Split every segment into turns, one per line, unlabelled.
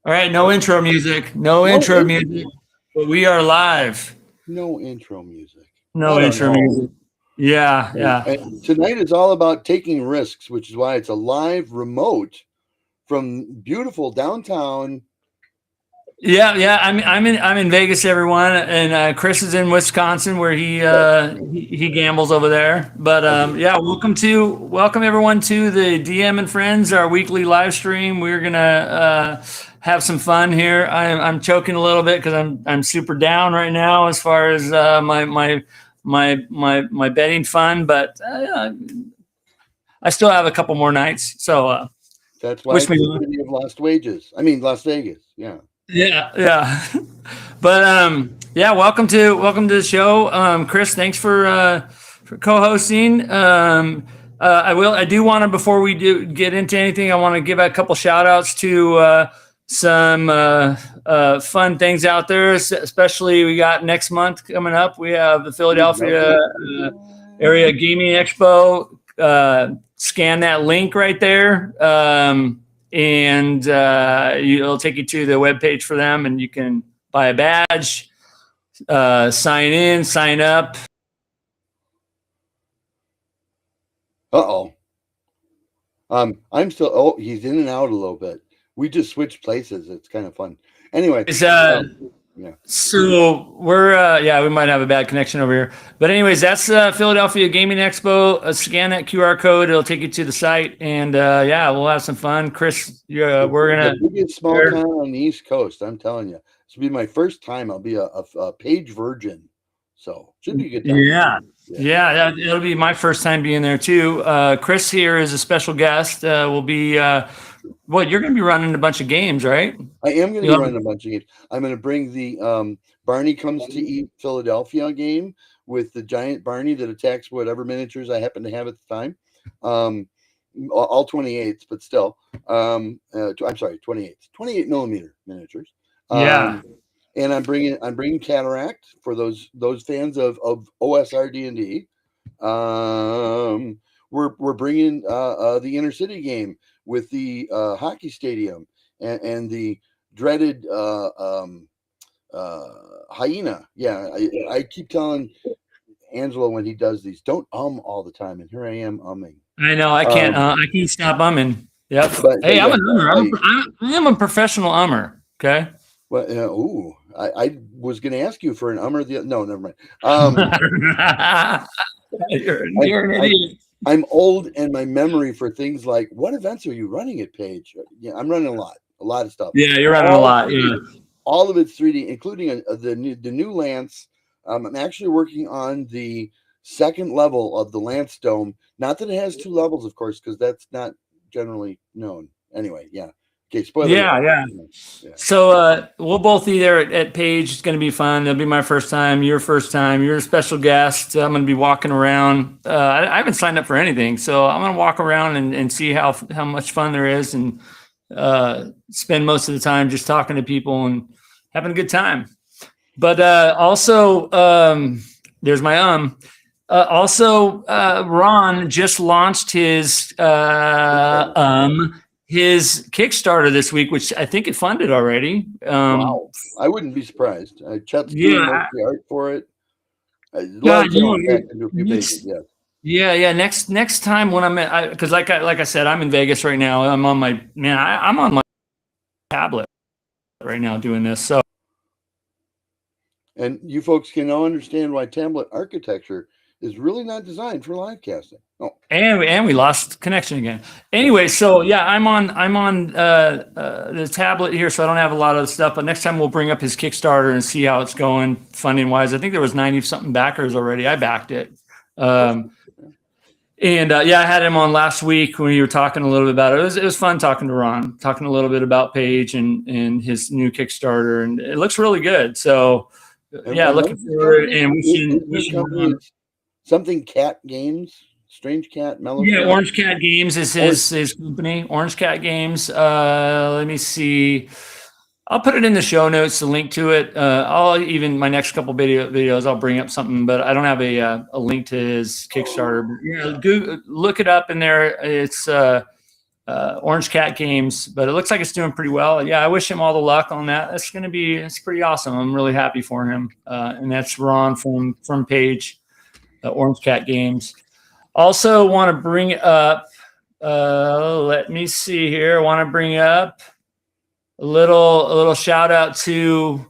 All right, no intro music. No intro music. But we are live.
No intro music.
No intro music. Yeah.
And tonight is all about taking risks, which is why it's a live remote from beautiful downtown.
Yeah. I'm in Vegas, everyone, and Chris is in Wisconsin, where he gambles over there. But welcome everyone to the DM and Friends, our weekly live stream. We're gonna have some fun here. I'm choking a little bit because I'm super down right now as far as my betting fun, but I still have a couple more nights. So
that's why it's the city of lost wages. I mean, Las Vegas. Yeah.
Yeah. But welcome to the show. Chris, thanks for co-hosting. I do want to, before we do get into anything, I want to give a couple shout outs to some fun things out there, especially we got next month coming up. We have the Philadelphia Area Gaming Expo. Scan that link right there. And it'll take you to the webpage for them, and you can buy a badge, sign in, sign up.
I'm still. Oh, he's in and out a little bit. We just switched places. It's kind of fun. Anyway,
yeah. So we're we might have a bad connection over here, but anyways, that's Philadelphia Gaming Expo. Scan that QR code; it'll take you to the site, and we'll have some fun. Chris, we're gonna
a small town on the East Coast. I'm telling you, this will be my first time. I'll be a page virgin, so should be a good time.
Yeah, it'll be my first time being there too. Chris here is a special guest. Will be. You're going to be running a bunch of games, right?
I am going to be running a bunch of games. I'm going to bring the Barney Comes to Eat Philadelphia game with the giant Barney that attacks whatever miniatures I happen to have at the time. All 28s, but still. I'm sorry, 28s. 28 millimeter miniatures. And I'm bringing Cataract for those fans of OSR D&D. We're bringing the Inner City game with the hockey stadium and the dreaded hyena. Yeah, I keep telling Angelo when he does these, don't all the time, and here I am umming.
I know I can't stop umming. Yep. Hey, I'm an ummer. I am a professional ummer. Okay.
Well, I was going to ask you for an ummer. No, never mind.
You're an idiot.
I'm old, and my memory for things like, what events are you running at Page? Yeah, I'm running a lot of stuff.
Yeah, you're running a lot. Yeah,
all of it's 3D, including the new Lance. I'm actually working on the second level of the Lance Dome. Not that it has 2 levels, of course, because that's not generally known. Anyway, yeah. Okay, spoiler.
Yeah. So we'll both be there at Page. It's going to be fun. It'll be my first time, your first time. You're a special guest. I'm going to be walking around. I haven't signed up for anything, so I'm going to walk around and see how much fun there is, and spend most of the time just talking to people and having a good time. But also, there's my Ron just launched his Kickstarter this week, which I think it funded already.
Wow, I wouldn't be surprised. Chet's doing the art for it. Next
time when I'm at, because like I said, I'm in Vegas right now. I'm on my tablet right now doing this. So,
and you folks can now understand why tablet architecture is really not designed for live casting. Oh.
And we lost connection again. Anyway, so I'm on the tablet here, so I don't have a lot of stuff. But next time we'll bring up his Kickstarter and see how it's going funding wise. I think there was 90 something backers already. I backed it. I had him on last week when you were talking a little bit about it. It was fun talking to Ron, talking a little bit about Page and his new Kickstarter, and it looks really good. So looking forward, and we should
something Cat Games, Strange Cat, Mellow.
Yeah, Cat. Orange Cat Games is his company. Orange Cat Games. Let me see. I'll put it in the show notes, the link to it. I'll even my next couple videos, I'll bring up something, but I don't have a link to his Kickstarter. But look it up in there. It's Orange Cat Games, but it looks like it's doing pretty well. Yeah, I wish him all the luck on that. It's pretty awesome. I'm really happy for him. And that's Ron from Page, Orange Cat Games. Also want to bring up, let me see here. I want to bring up a little shout out to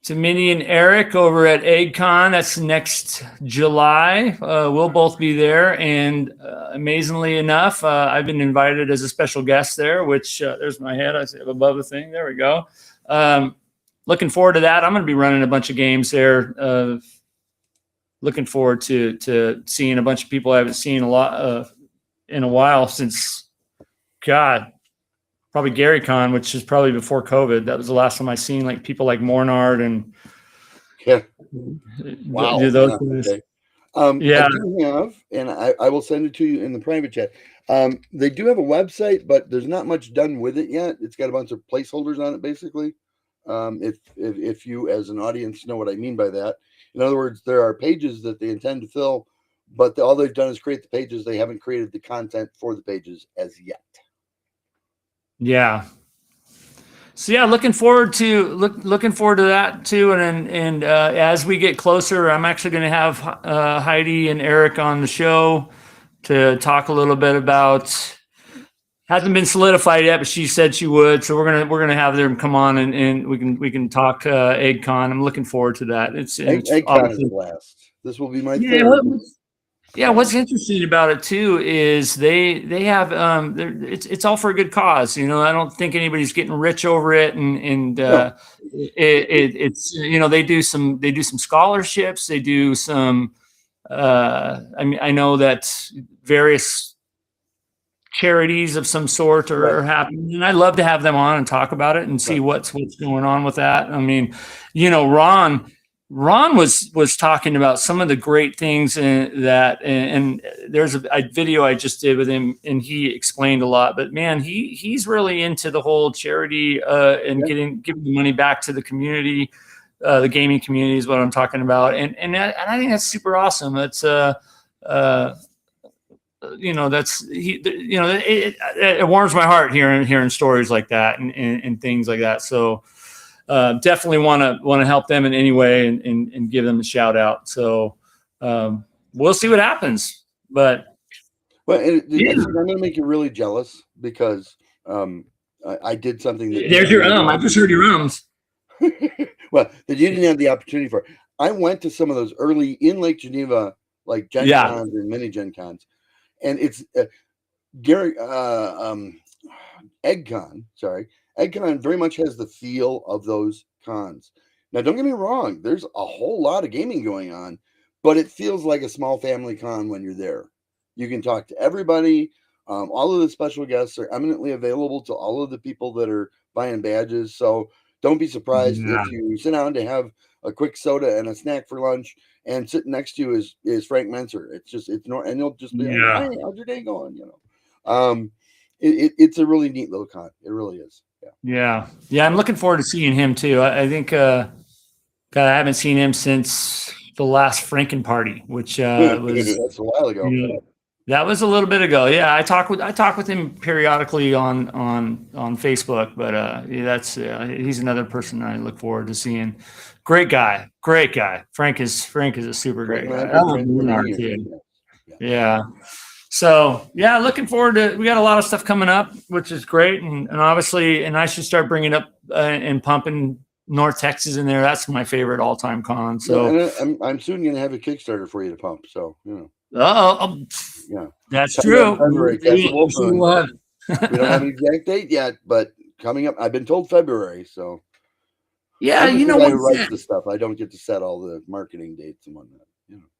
Minnie and Eric over at EggCon. That's next July. We'll both be there. And amazingly enough, I've been invited as a special guest there, which there's my head. I see above the thing. There we go. Looking forward to that. I'm going to be running a bunch of games there. Looking forward to seeing a bunch of people I haven't seen a lot in a while since, God, probably GaryCon, which is probably before COVID. That was the last time I seen like people like Mornard and
wow.
Do those
okay.
Yeah.
I do have, and I will send it to you in the private chat. They do have a website, but there's not much done with it yet. It's got a bunch of placeholders on it, basically. If you as an audience know what I mean by that. In other words, there are pages that they intend to fill, but all they've done is create the pages. They haven't created the content for the pages as yet.
Yeah. So yeah, looking forward to that too. And as we get closer, I'm actually going to have Heidi and Eric on the show to talk a little bit about. Hasn't been solidified yet, but she said she would. So we're gonna have them come on and we can talk EggCon. I'm looking forward to that. It's
EggCon is a blast. This will be my third.
Yeah, what's interesting about it too is they have it's all for a good cause. You know, I don't think anybody's getting rich over it, and it's they do some scholarships, they do some. I know that various charities of some sort are happening, and I'd love to have them on and talk about it and see what's going on with that. I mean, Ron was talking about some of the great things and there's a video I just did with him, and he explained a lot. But man, he's really into the whole charity and giving the money back to the community, the gaming community is what I'm talking about, and I think that's super awesome. It's it warms my heart hearing stories like that and things like that. So definitely want to help them in any way and give them a shout out. So we'll see what happens. But
I'm going to make you really jealous because I did something.
There's your I just heard your ums.
Well, that you didn't have the opportunity for. I went to some of those early in Lake Geneva, like Gen Cons and mini Gen Cons. And it's EggCon. EggCon very much has the feel of those cons. Now, don't get me wrong. There's a whole lot of gaming going on, but it feels like a small family con when you're there. You can talk to everybody. All of the special guests are eminently available to all of the people that are buying badges. So don't be surprised if you sit down to have a quick soda and a snack for lunch, and sitting next to you is Frank Menser. And you'll just be like, hey, how's your day going? It's a really neat little con. It really is.
Yeah. I'm looking forward to seeing him too. I think God, I haven't seen him since the last Franken party, which was
that's a while ago.
That was a little bit ago. Yeah, I talk with him periodically on Facebook, but he's another person I look forward to seeing. Great guy. Frank is a super great guy. Yeah. So yeah, looking forward to. We got a lot of stuff coming up, which is great, and obviously, and I should start bringing up and pumping North Texas in there. That's my favorite all-time con. So
I'm soon going to have a Kickstarter for you to pump. So
yeah, that's true.
We don't have an exact date yet, but coming up. I've been told February. So
yeah,
I write the stuff. I don't get to set all the marketing dates and whatnot.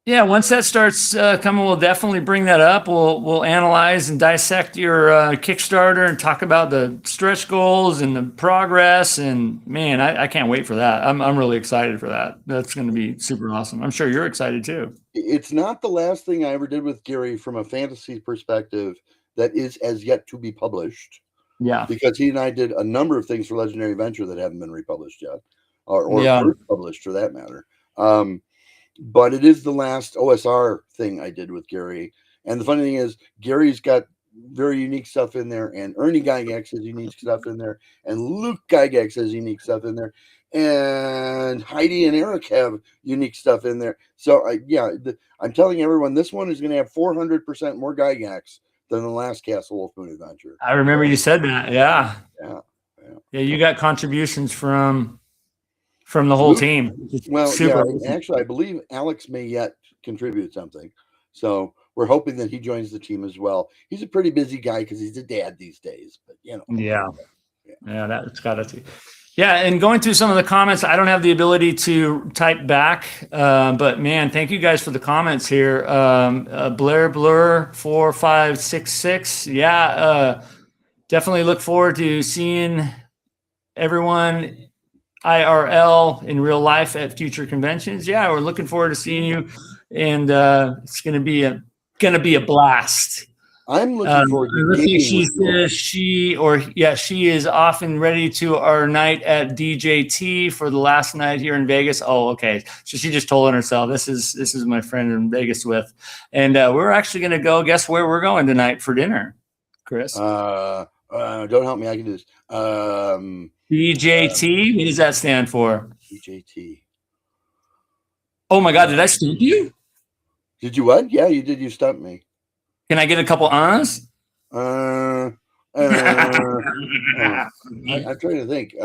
Yeah, once that starts coming, we'll definitely bring that up. We'll analyze and dissect your Kickstarter and talk about the stretch goals and the progress. And man, I can't wait for that. I'm really excited for that. That's going to be super awesome. I'm sure you're excited too.
It's not the last thing I ever did with Gary from a fantasy perspective that is as yet to be published.
Yeah,
because he and I did a number of things for Legendary Adventure that haven't been republished yet, or published for that matter. But it is the last OSR thing I did with Gary. And the funny thing is, Gary's got very unique stuff in there, and Ernie Gygax has unique stuff in there, and Luke Gygax has unique stuff in there, and Heidi and Eric have unique stuff in there. So I'm telling everyone, this one is going to have 400% more Gygax than the last Castle Wolf Moon adventure.
I remember you said that. Yeah.
Yeah.
You got contributions from the whole team.
Well,
super.
Actually, I believe Alex may yet contribute something. So we're hoping that he joins the team as well. He's a pretty busy guy because he's a dad these days, but
Yeah, that's got to. Yeah, and going through some of the comments, I don't have the ability to type back, but man, thank you guys for the comments here. Blur 4566. Yeah, definitely look forward to seeing everyone IRL in real life at future conventions. Yeah, we're looking forward to seeing you, and it's gonna be a blast.
I'm looking forward to gaming.
She is off and ready to our night at DJT for the last night here in Vegas. Oh, okay. So she just told on herself. This is my friend in Vegas with, and we're actually gonna go. Guess where we're going tonight for dinner, Chris?
Don't help me. I can do this.
DJT. What does that stand for?
DJT.
Oh my God! Did I stump you?
Did you what? Yeah, you did. You stumped me.
Can I get a couple honors?
I'm trying to think.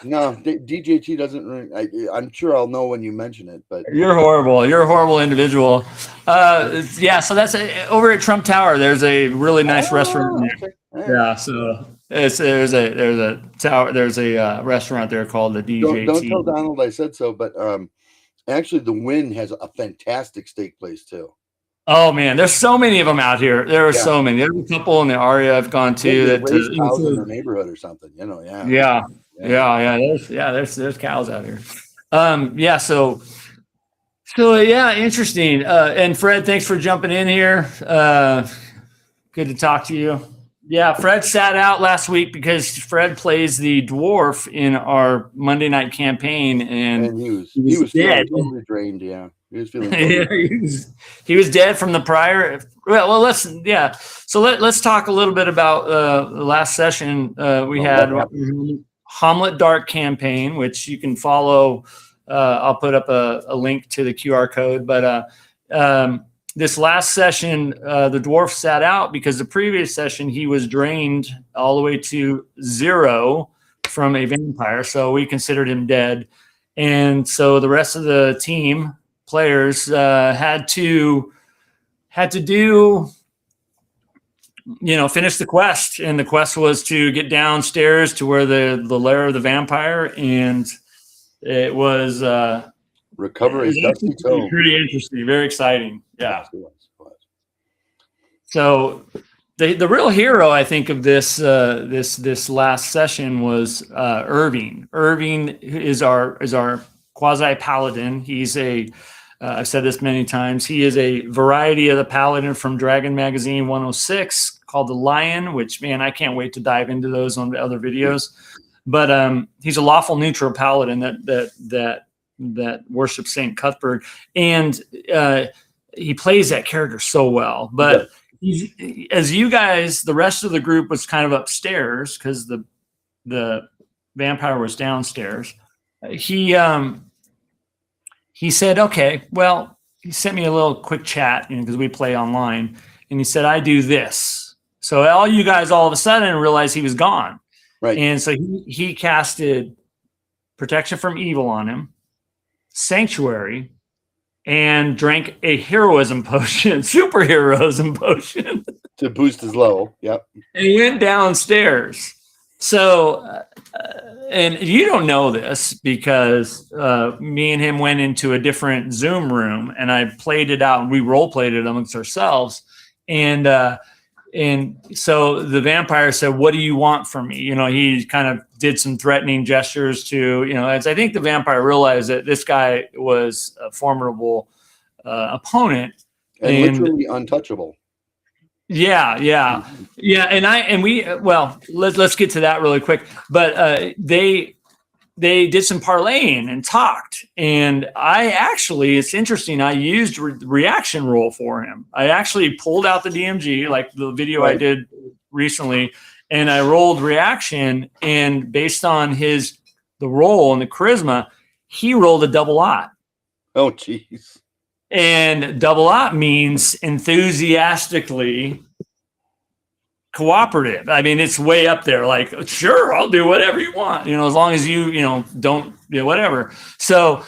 No, DJT doesn't really. I'm sure I'll know when you mention it, but
you're horrible. You're a horrible individual. Yeah. So that's over at Trump Tower. There's a really nice restaurant there. Okay. Yeah. So there's a tower. There's a restaurant there called the DJT.
Don't tell Donald I said so, but actually, the Wynn has a fantastic steak place too.
Oh man, there's so many of them out here. There are so many. There's a couple in the Aria I've gone to that
cows in their neighborhood or something.
Yeah. There's cows out here. So interesting. And Fred, thanks for jumping in here. Good to talk to you. Yeah, Fred sat out last week because Fred plays the dwarf in our Monday night campaign, and
he was dead. Totally drained. Yeah, he was feeling.
He was dead from the prior. Well, So let's talk a little bit about the last session we had. Hommlet Dark campaign, which you can follow. I'll put up a link to the QR code, but this last session, the dwarf sat out because the previous session he was drained all the way to 0 from a vampire, so we considered him dead. And so the rest of the team players had to do, finish the quest, and the quest was to get downstairs to where the lair of the vampire, and it was
recover a dusty tome.
Pretty interesting, very exciting. Yeah. So the real hero, I think, of this last session was Irving. Irving is our quasi paladin. He's I've said this many times. He is a variety of the paladin from Dragon Magazine 106 called the Lion, which, man, I can't wait to dive into those on the other videos. But he's a lawful neutral paladin that worships Saint Cuthbert, and he plays that character so well. But as you guys, the rest of the group was kind of upstairs because the vampire was downstairs. He said, okay, well, he sent me a little quick chat, because we play online, and he said, I do this. So all you guys all of a sudden realized he was gone. Right. And so he casted Protection from Evil on him, Sanctuary, and drank a heroism potion, superheroism potion.
To boost his level. Yep.
And he went downstairs. So, and you don't know this because me and him went into a different Zoom room, and I played it out, and we role played it amongst ourselves. And so the vampire said, what do you want from me? He kind of did some threatening gestures to, as I think the vampire realized that this guy was a formidable opponent.
And literally untouchable.
Yeah. And let's get to that really quick. But they did some parlaying and talked. And it's interesting. I used reaction roll for him. I actually pulled out the DMG, like the video I did recently, and I rolled reaction. And based on the roll and the charisma, he rolled a double ot.
Oh, geez.
And double ot means enthusiastically cooperative. I mean, it's way up there. Like, sure, I'll do whatever you want, as long as you don't whatever. So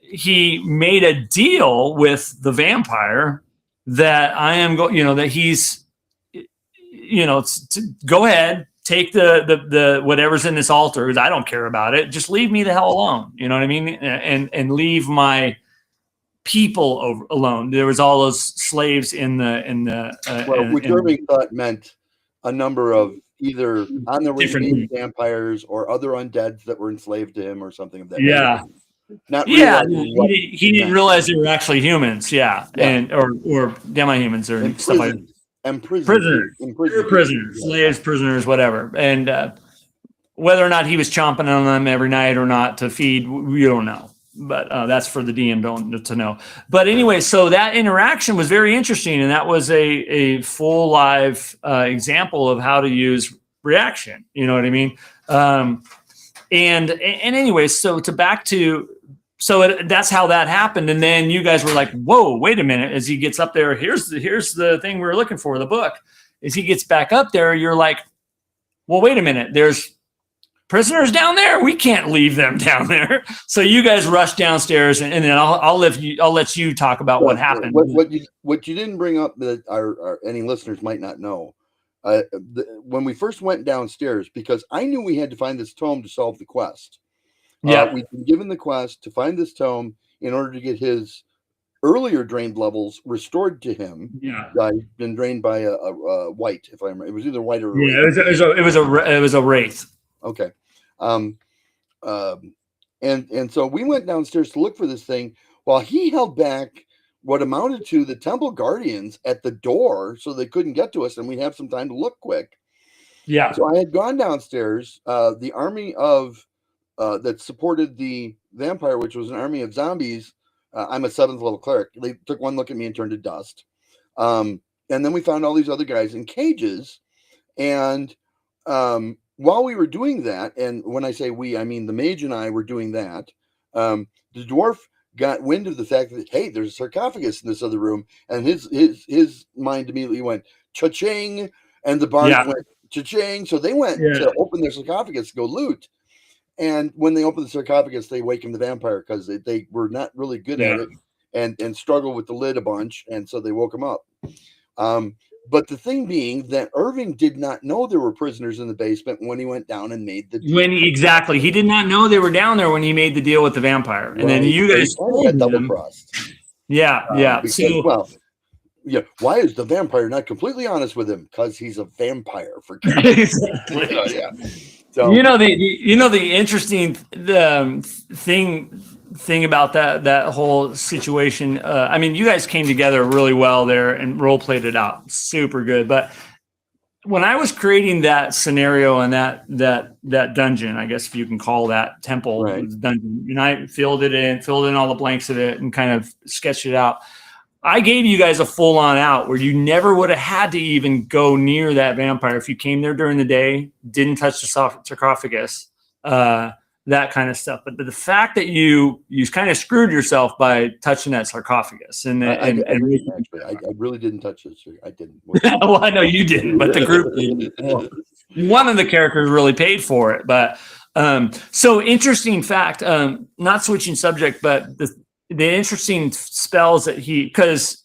he made a deal with the vampire that I am that he's go ahead, take the whatever's in this altar, because I don't care about it. Just leave me the hell alone. You know what I mean? And leave my people alone. There was all those slaves
which Irving thought meant a number of either on the ring vampires or other undeads that were enslaved to him or something of that.
Yeah.
Not
he didn't realize they were actually humans. Yeah. And or demi-humans or
and
stuff like that.
And prisoners,
slaves, prisoners, whatever. And whether or not he was chomping on them every night or not to feed, we don't know. But that's for the DM to know. But anyway, so that interaction was very interesting, and that was a full live example of how to use reaction. You know what I mean? And anyway, so that's how that happened. And then you guys were like, "Whoa, wait a minute!" As he gets up there, here's the thing we were looking for, the book. As he gets back up there, you're like, "Well, wait a minute. There's prisoners down there. We can't leave them down there." So you guys rush downstairs, and then I'll let you talk about what happened.
What you didn't bring up that our any listeners might not know. When we first went downstairs, because I knew we had to find this tome to solve the quest.
Yeah,
we've been given the quest to find this tome in order to get his earlier drained levels restored to him.
Yeah,
he'd been drained by a white, if I remember. It was either white or
it was a wraith.
Okay. And so we went downstairs to look for this thing while he held back what amounted to the temple guardians at the door so they couldn't get to us and we'd have some time to look quick.
Yeah.
So I had gone downstairs. The army of that supported the vampire, which was an army of zombies. I'm a 7th level cleric. They took one look at me and turned to dust. And then we found all these other guys in cages. And while we were doing that, and when I say we, I mean the mage and I were doing that, the dwarf got wind of the fact that, hey, there's a sarcophagus in this other room, and his mind immediately went cha-ching, and the bards went cha-ching, so they went to open their sarcophagus to go loot. And when they opened the sarcophagus, they awakened the vampire because they were not really good at it and struggled with the lid a bunch, and so they woke him up. But the thing being that Irving did not know there were prisoners in the basement when he went down and made the deal.
Exactly. He did not know they were down there when he made the deal with the vampire. And then you guys
got double crossed.
Yeah.
Because, why is the vampire not completely honest with him? Because he's a vampire, for
exactly. So the interesting thing about that whole situation. I mean, you guys came together really well there and role played it out super good. But when I was creating that scenario and that dungeon, I guess if you can call that temple dungeon, and I filled in all the blanks of it and kind of sketched it out. I gave you guys a full on out where you never would have had to even go near that vampire if you came there during the day, didn't touch the sarcophagus, that kind of stuff. But the fact that you kind of screwed yourself by touching that sarcophagus, and
I really didn't touch it. I didn't.
Well, I know you didn't, but the group did. One of the characters really paid for it. But so interesting fact. Not switching subject, but the interesting spells that because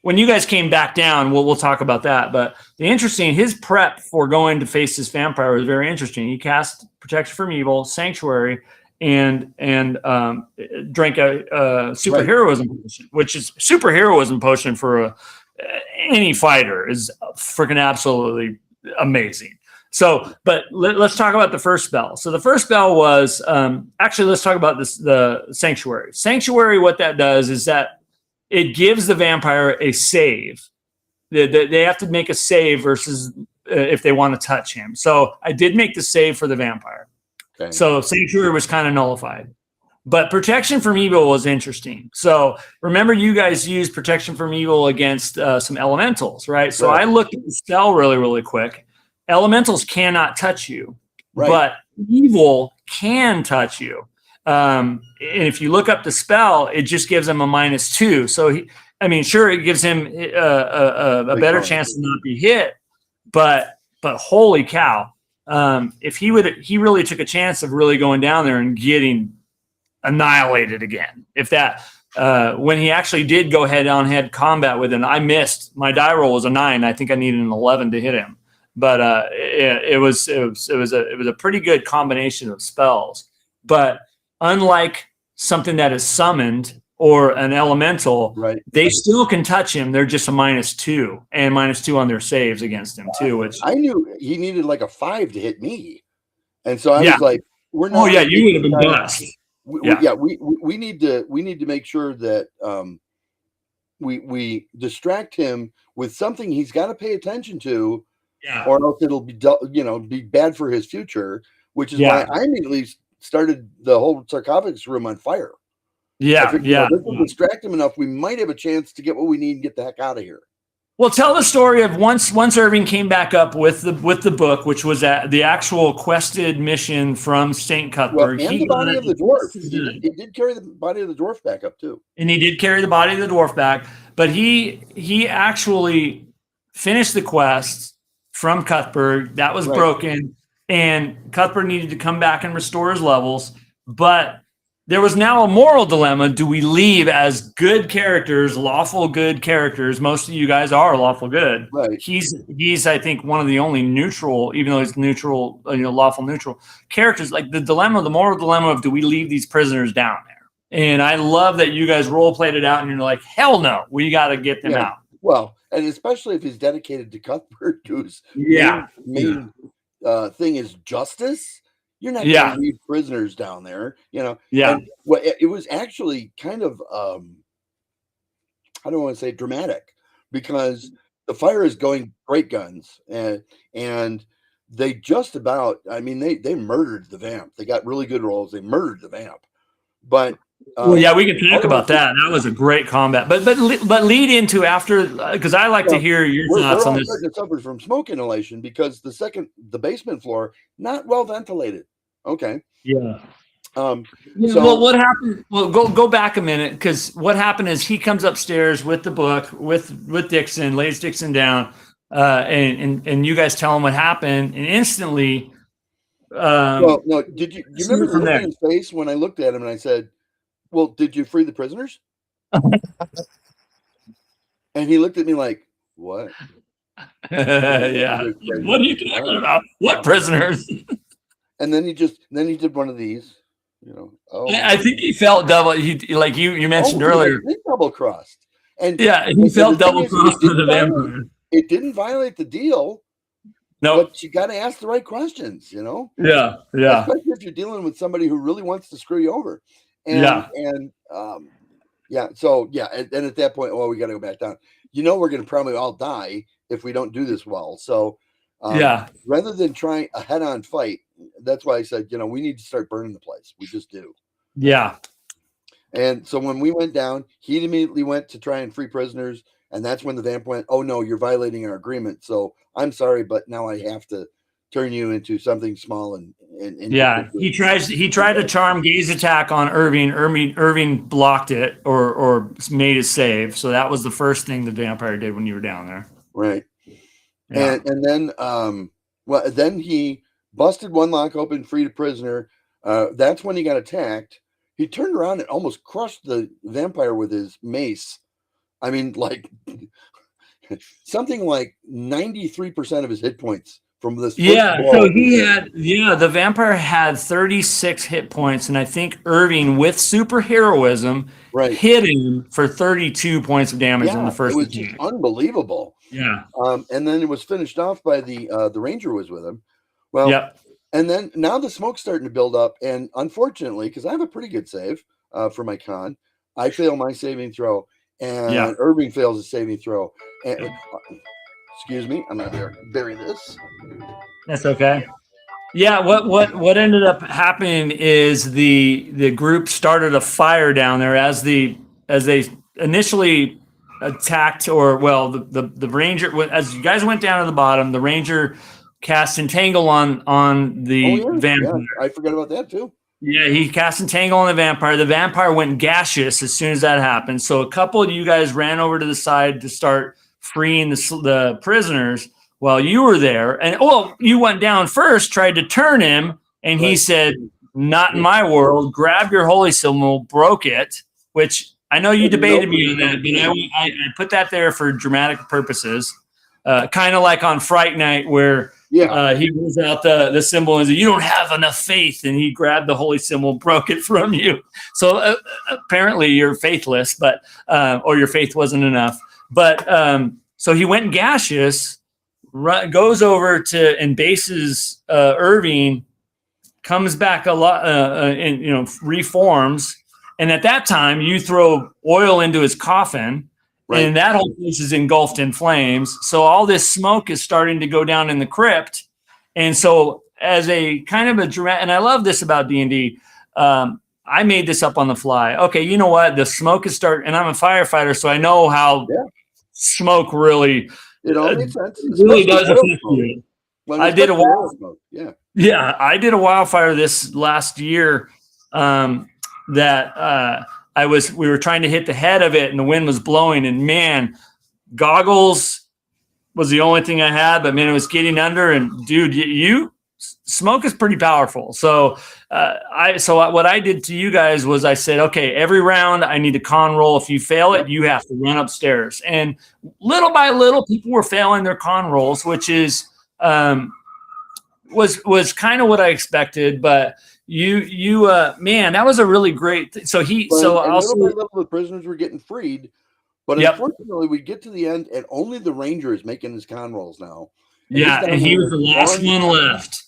when you guys came back down, we'll talk about that. But his prep for going to face this vampire was very interesting. He cast Protection from Evil, Sanctuary, and drank a superheroism potion, which is superheroism potion for any fighter is freaking absolutely amazing. So, but let's talk about the first spell. So the first spell was actually, let's talk about the Sanctuary. Sanctuary, what that does is that it gives the vampire a save. They have to make a save versus if they want to touch him. So I did make the save for the vampire.
Okay.
So Sanctuary was kind of nullified. But Protection from Evil was interesting. So remember, you guys used Protection from Evil against some elementals, right? So I looked at the spell really, really quick. Elementals cannot touch you, but evil can touch you. And if you look up the spell, it just gives him a -2. So sure, it gives him a better chance to not be hit, but holy cow, if he really took a chance of really going down there and getting annihilated again. If that when he actually did go head-on-head combat with him, I missed. My die roll was a 9. I think I needed an 11 to hit him. But it was a pretty good combination of spells. But unlike something that is summoned or an elemental, they still can touch him. They're just a -2 and -2 on their saves against him too. Which
I knew he needed like a 5 to hit me, and so I was like, "We're not."
Oh yeah, you would have been blessed.
We need to make sure that we distract him with something he's got to pay attention to, or else it'll be be bad for his future. Which is why I immediately started the whole sarcophagus room on fire. This will distract him enough. We might have a chance to get what we need and get the heck out of here.
Well, tell the story of once Irving came back up with the book, which was the actual quested mission from St. Cuthbert.
And the body of the dwarf. He did carry the body of the dwarf back up too.
And he did carry the body of the dwarf back, but he actually finished the quest from Cuthbert. That was broken, and Cuthbert needed to come back and restore his levels. But there was now a moral dilemma. Do we leave as good characters, lawful good characters? Most of you guys are lawful good.
Right.
He's I think one of the only neutral, even though he's neutral, lawful neutral characters. Like the moral dilemma of do we leave these prisoners down there? And I love that you guys role played it out and you're like, hell no, we got to get them out.
Well, and especially if he's dedicated to Cuthbert, whose main thing is justice. You're not going to leave prisoners down there, And, it was actually kind of, I don't want to say dramatic, because the fire is going great guns, and they just about, they murdered the vamp. They got really good rolls. They murdered the vamp, but.
We can talk about that. That was a great combat, but lead into after, because I like to hear your thoughts on this.
It suffered from smoke inhalation because the basement floor not well ventilated. Okay.
Yeah. Well, what happened? Well, go back a minute, because what happened is he comes upstairs with the book with Dixon, lays Dixon down, and you guys tell him what happened, and instantly.
No. Did you remember the look in his face when I looked at him and I said, "Well, did you free the prisoners?" And he looked at me like, "What?"
Yeah. What are you talking about? What prisoners?
And then he did one of these,
I think he felt double. He like you mentioned earlier.
Double crossed. And
he felt double crossed for the vampire.
It didn't violate the deal.
No,
but you got to ask the right questions,
Yeah.
Especially if you're dealing with somebody who really wants to screw you over. And and at that point, we got to go back down. We're going to probably all die if we don't do this well. So rather than trying a head-on fight, that's why I said, we need to start burning the place. We just do.
Yeah.
And so when we went down, he immediately went to try and free prisoners. And that's when the vamp went, "Oh no, you're violating our agreement. So I'm sorry, but now I have to turn you into something small." And
he tried to charm gaze attack on Irving. Irving blocked it or made his save. So that was the first thing the vampire did when you were down there.
Right. Yeah. And then then he busted one lock open, freed a prisoner. That's when he got attacked. He turned around and almost crushed the vampire with his mace. Something like 93% of his hit points from this.
So he had, the vampire had 36 hit points, and I think Irving, with superheroism, hit him for 32 points of damage in the first.
It was just unbelievable.
Yeah.
And then it was finished off by the ranger was with him. Well, and then now the smoke's starting to build up, and unfortunately, because I have a pretty good save for my con, I fail my saving throw. And Irving fails a saving throw. And, excuse me, I'm going to bury this.
That's okay. Yeah, what ended up happening is the group started a fire down there as they initially attacked, or well, the ranger, as you guys went down to the bottom, the ranger cast entangle on
Oh
the
yeah,
vampire.
I forgot about that too.
Yeah, he cast entangle on the vampire. The vampire went gaseous as soon as that happened. So a couple of you guys ran over to the side to start freeing the prisoners while you were there. And you went down first, tried to turn him, and he
Right.
said, "Not in my world." Grabbed your holy symbol, broke it. Which I know you debated me on that, but I put that there for dramatic purposes. Kind of like on Fright Night where.
Yeah.
He pulls out the symbol and says, "You don't have enough faith," and he grabbed the holy symbol, broke it from you. So apparently you're faithless, but or your faith wasn't enough. But so he went gaseous, goes over to and bases Irving, comes back a lot, and reforms. And at that time, you throw oil into his coffin. Right. And that whole place is engulfed in flames. So all this smoke is starting to go down in the crypt. And so as a kind of a dramatic, and I love this about D&D, I made this up on the fly. Okay, you know what? The smoke is starting, and I'm a firefighter, so I know how smoke really
it all makes sense.
Really does affect you. I did a
wildfire.
Yeah, I did a wildfire this last year that we were trying to hit the head of it and the wind was blowing, and man, goggles was the only thing I had, but man, it was getting under, and dude, smoke is pretty powerful. So what I did to you guys was I said, okay, every round I need a con roll. If you fail it, you have to run upstairs. And little by little, people were failing their con rolls, which is was kind of what I expected, but man, that was a really great thing.
Little by little, the prisoners were getting freed, but unfortunately we get to the end and only the ranger is making his con rolls now.
And he was the last one left.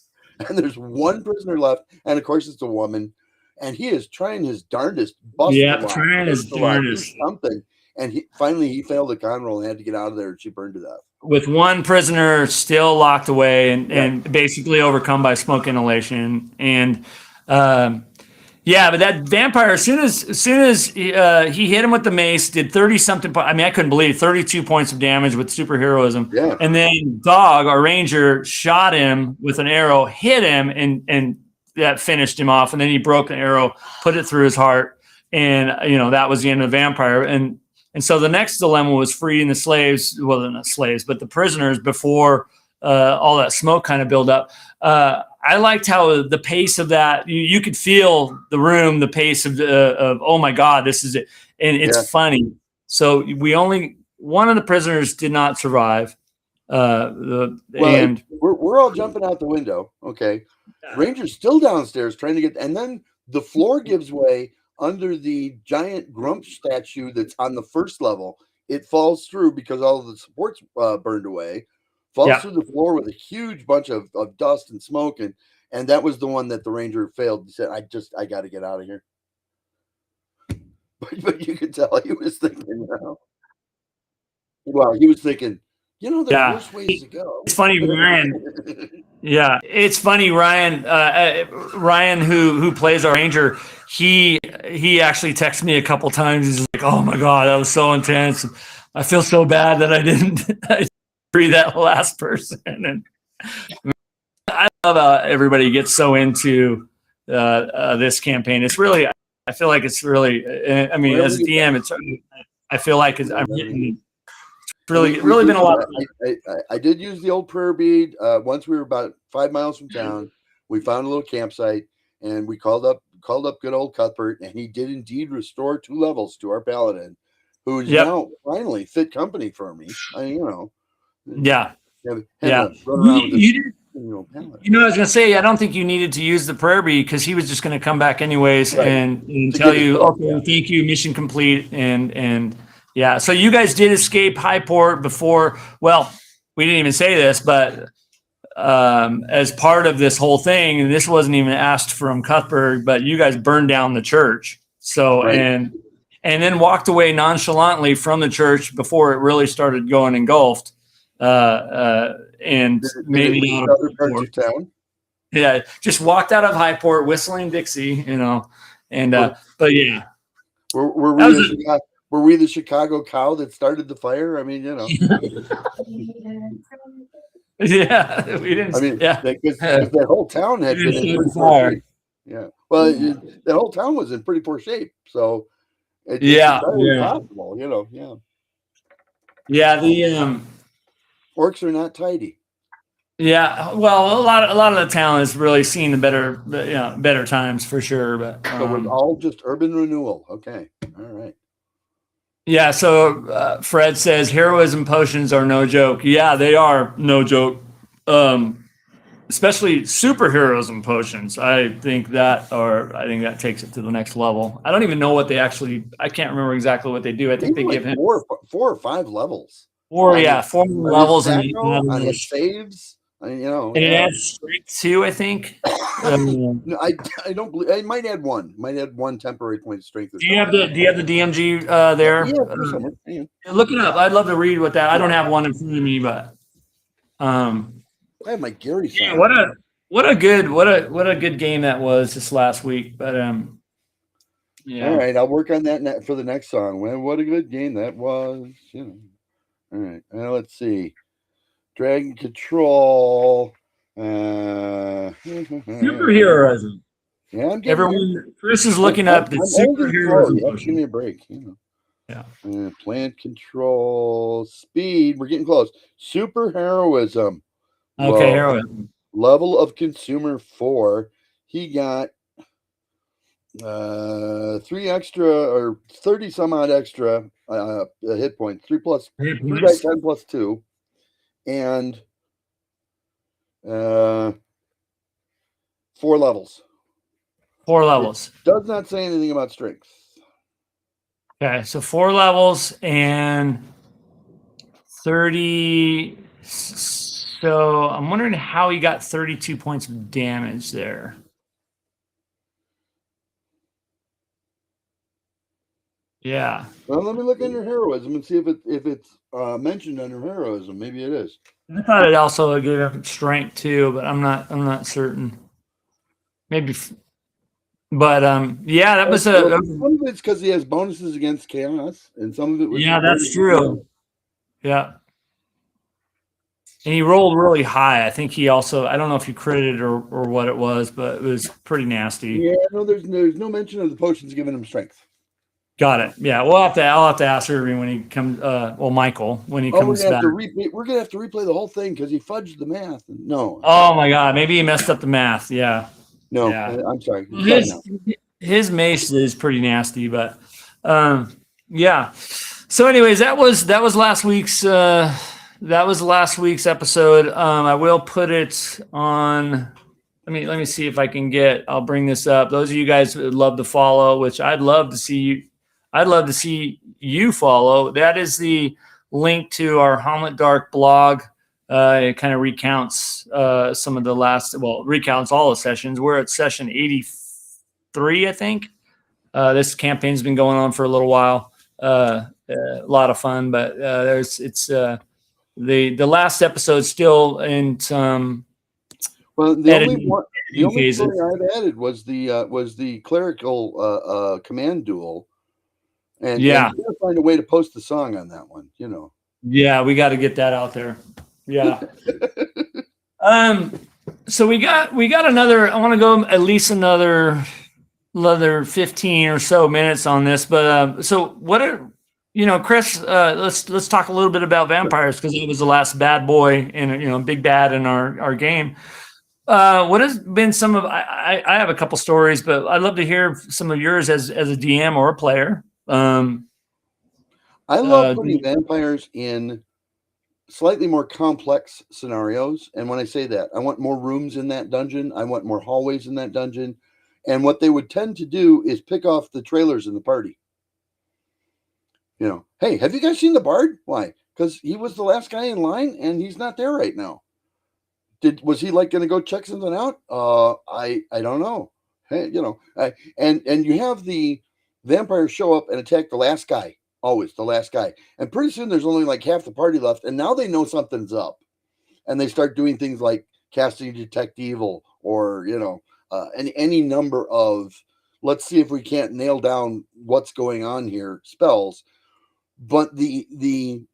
And there's one prisoner left, and of course it's a woman, and he is trying his darndest,
trying his darndest
something, and he finally failed the con roll and had to get out of there, and she burned to death.
With one prisoner still locked away and basically overcome by smoke inhalation. And but that vampire, as soon as he hit him with the mace, did 30 something. I mean, I couldn't believe 32 points of damage with superheroism.
Yeah.
And then Dog, our ranger, shot him with an arrow, hit him, and that finished him off. And then he broke the arrow, put it through his heart, and that was the end of the vampire. And so the next dilemma was freeing the slaves. Well, they're not slaves, but the prisoners before all that smoke kind of build up. I liked how the pace of that, you could feel the room, the pace of oh my God, this is it. And it's funny. So one of the prisoners did not survive.
We're all jumping out the window. Okay. Ranger's still downstairs trying to get, and then the floor gives way under the giant grump statue that's on the first level. It falls through because all of the supports burned away. Falls through the floor with a huge bunch of dust and smoke, and that was the one that the ranger failed. He said, I got to get out of here. But you could tell he was thinking, well, he was thinking, there's worse ways to go.
It's funny, Ryan. It's funny, Ryan. Ryan, who plays our ranger, he actually texted me a couple times. He's like, "Oh my God, that was so intense. I feel so bad that I didn't free that last person." And I love how everybody gets so into this campaign. It's really, I feel like it's really, I mean, as a DM, I feel like I'm getting. Really been a lot.
I did use the old prayer bead. Once we were about 5 miles from town, we found a little campsite, and we called up good old Cuthbert, and he did indeed restore 2 levels to our paladin, who is now finally fit company for me. I was
gonna say, I don't think you needed to use the prayer bead because he was just gonna come back anyways and tell you, thank you, mission complete, and. Yeah, so you guys did escape Highport before. Well, we didn't even say this, but as part of this whole thing, and this wasn't even asked from Cuthbert, but you guys burned down the church. So and then walked away nonchalantly from the church before it really started going engulfed. And maybe
other parts of town.
Yeah, just walked out of Highport whistling Dixie, and but yeah,
Were
that
we
was
the Chicago, were we the Chicago cow that started the fire? I mean,
yeah, we didn't.
I mean,
Yeah,
because that whole town had
we
been
didn't
in
start
pretty
the
poor
fire.
shape. Yeah. Well, that whole town was in pretty poor shape. So it's
Yeah,
entirely
yeah,
possible, Yeah.
yeah. The
Orcs are not tidy.
yeah. Well, a lot of the town has really seen the better times for sure. But
So it was all just urban renewal. Okay. All right.
yeah. So Fred says heroism potions are no joke. Yeah, they are no joke. Especially superheroism potions. I think that takes it to the next level. I don't even know what they actually. I can't remember exactly what they do. I think
Maybe
they give
like
him
four or five levels
four.
on his
Yeah, four
on his
levels, and
macro, on his saves. I mean,
and it
yeah.
adds strength too. I think.
No, I don't believe. I might add one. Might add one temporary point of strength or
Do you have
something.
the DMG there?
Yeah, somewhere. Yeah.
Look it up. I'd love to read what that. I don't have one in front of me, but
I have my Gary
yeah.
sign.
What a good game that was this last week. But yeah.
All right, I'll work on that for the next song. Well, what a good game that was. All right. Let's see. Dragon Control.
Superheroism.
Yeah, I'm getting
Everyone, Chris is looking up the
I'm old and slow.
superheroism
You have to give me
potion.
a break.
Yeah.
Plant control, speed. We're getting close. Super heroism.
Okay,
Low.
heroism.
Level of consumer 4. He got 3 extra or 30 some odd extra hit points. 3 by 10 plus 2. And 4 levels.
4 levels.
It does not say anything about strength.
Okay, so 4 levels and 30. So I'm wondering how he got 32 points of damage there. Yeah.
Well, let me look under heroism and see if it's mentioned under heroism. Maybe it is.
I thought it also gave him strength too, but I'm not certain. Maybe, but yeah, that was
some of it's because he has bonuses against chaos, and some of it was
that's true. Yeah. And he rolled really high. I think he also, I don't know if he critted or what it was, but it was pretty nasty.
Yeah, no, there's no mention of the potions giving him strength.
Got it. Yeah, I'll have to ask Irving when he comes. Michael when he comes back.
We're gonna have to replay the whole thing because he fudged the math. No.
Oh my God, maybe he messed up the math. Yeah.
No,
yeah.
I'm sorry.
His mace is pretty nasty, but yeah. So, anyways, that was last week's. That was last week's episode. I will put it on. Let me see if I can get. I'll bring this up. Those of you guys who would love to follow, which I'd love to see you. I'd love to see you follow. That is the link to our Hommlet Dark blog. It kind of recounts some of the recounts all the sessions. We're at session 83, I think. This campaign's been going on for a little while. A lot of fun, but the last episode still in some.
Well, the only story I've added was the clerical command duel, and we gotta find a way to post the song on that one.
Yeah, we got to get that out there. Yeah. So we got another. I want to go at least another 15 or so minutes on this. But so what are Chris? Let's talk a little bit about vampires because it was the last bad boy and big bad in our game. What has been some of? I have a couple stories, but I'd love to hear some of yours as a DM or a player.
I love putting vampires in slightly more complex scenarios. And when I say that, I want more rooms in that dungeon. I want more hallways in that dungeon. And what they would tend to do is pick off the trailers in the party. Hey, have you guys seen the bard? Why? Because he was the last guy in line and he's not there right now. Was he going to go check something out? I don't know. Hey, and you have the vampires show up and attack the last guy. Always the last guy. And pretty soon there's only like half the party left. And now they know something's up. And they start doing things like casting detect evil or any number of, let's see if we can't nail down what's going on here, spells. But the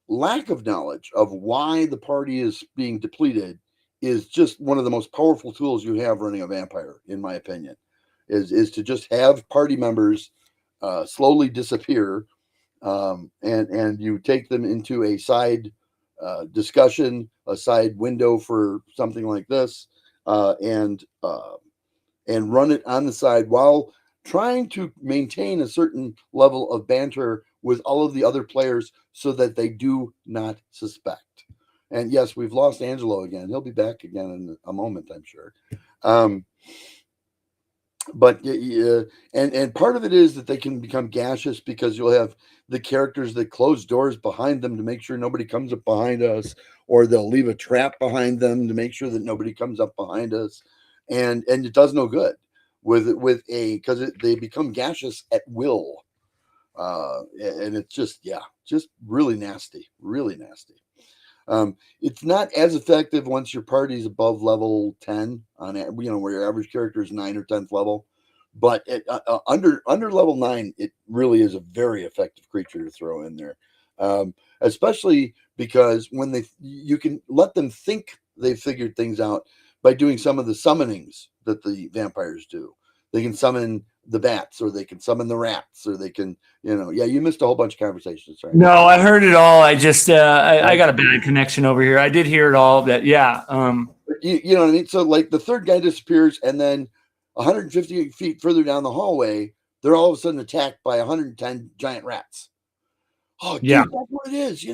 lack of knowledge of why the party is being depleted is just one of the most powerful tools you have running a vampire, in my opinion, is to just have party members slowly disappear, and you take them into a side discussion, a side window for something like this, and run it on the side while trying to maintain a certain level of banter with all of the other players so that they do not suspect. And yes, we've lost Angelo again. He'll be back again in a moment, I'm sure. But and part of it is that they can become gaseous because you'll have the characters that close doors behind them to make sure nobody comes up behind us, or they'll leave a trap behind them to make sure that nobody comes up behind us, and it does no good because they become gaseous at will, and it's just really nasty. It's not as effective once your party's above level 10 on it, where your average character is 9 or 10th level, but under level 9, it really is a very effective creature to throw in there, especially because when you can let them think they've figured things out by doing some of the summonings that the vampires do. They can summon the bats, or they can summon the rats, or they can, you missed a whole bunch of conversations, right?
No, I heard it all. I just, I got a bad connection over here. I did hear it all. That, yeah.
You know what I mean? So like the third guy disappears, and then 150 feet further down the hallway, they're all of a sudden attacked by 110 giant rats. Oh, dude,
yeah,
that's what it is.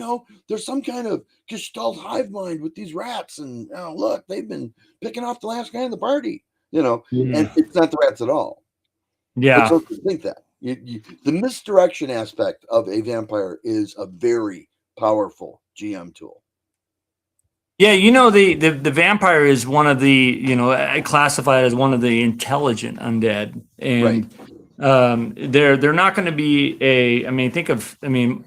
There's some kind of gestalt hive mind with these rats, and look, they've been picking off the last guy in the party. And it's not the rats at all.
Yeah.
But so think that the misdirection aspect of a vampire is a very powerful GM tool.
Yeah, the vampire is one of the, I classify it as one of the intelligent undead, and they're not going to be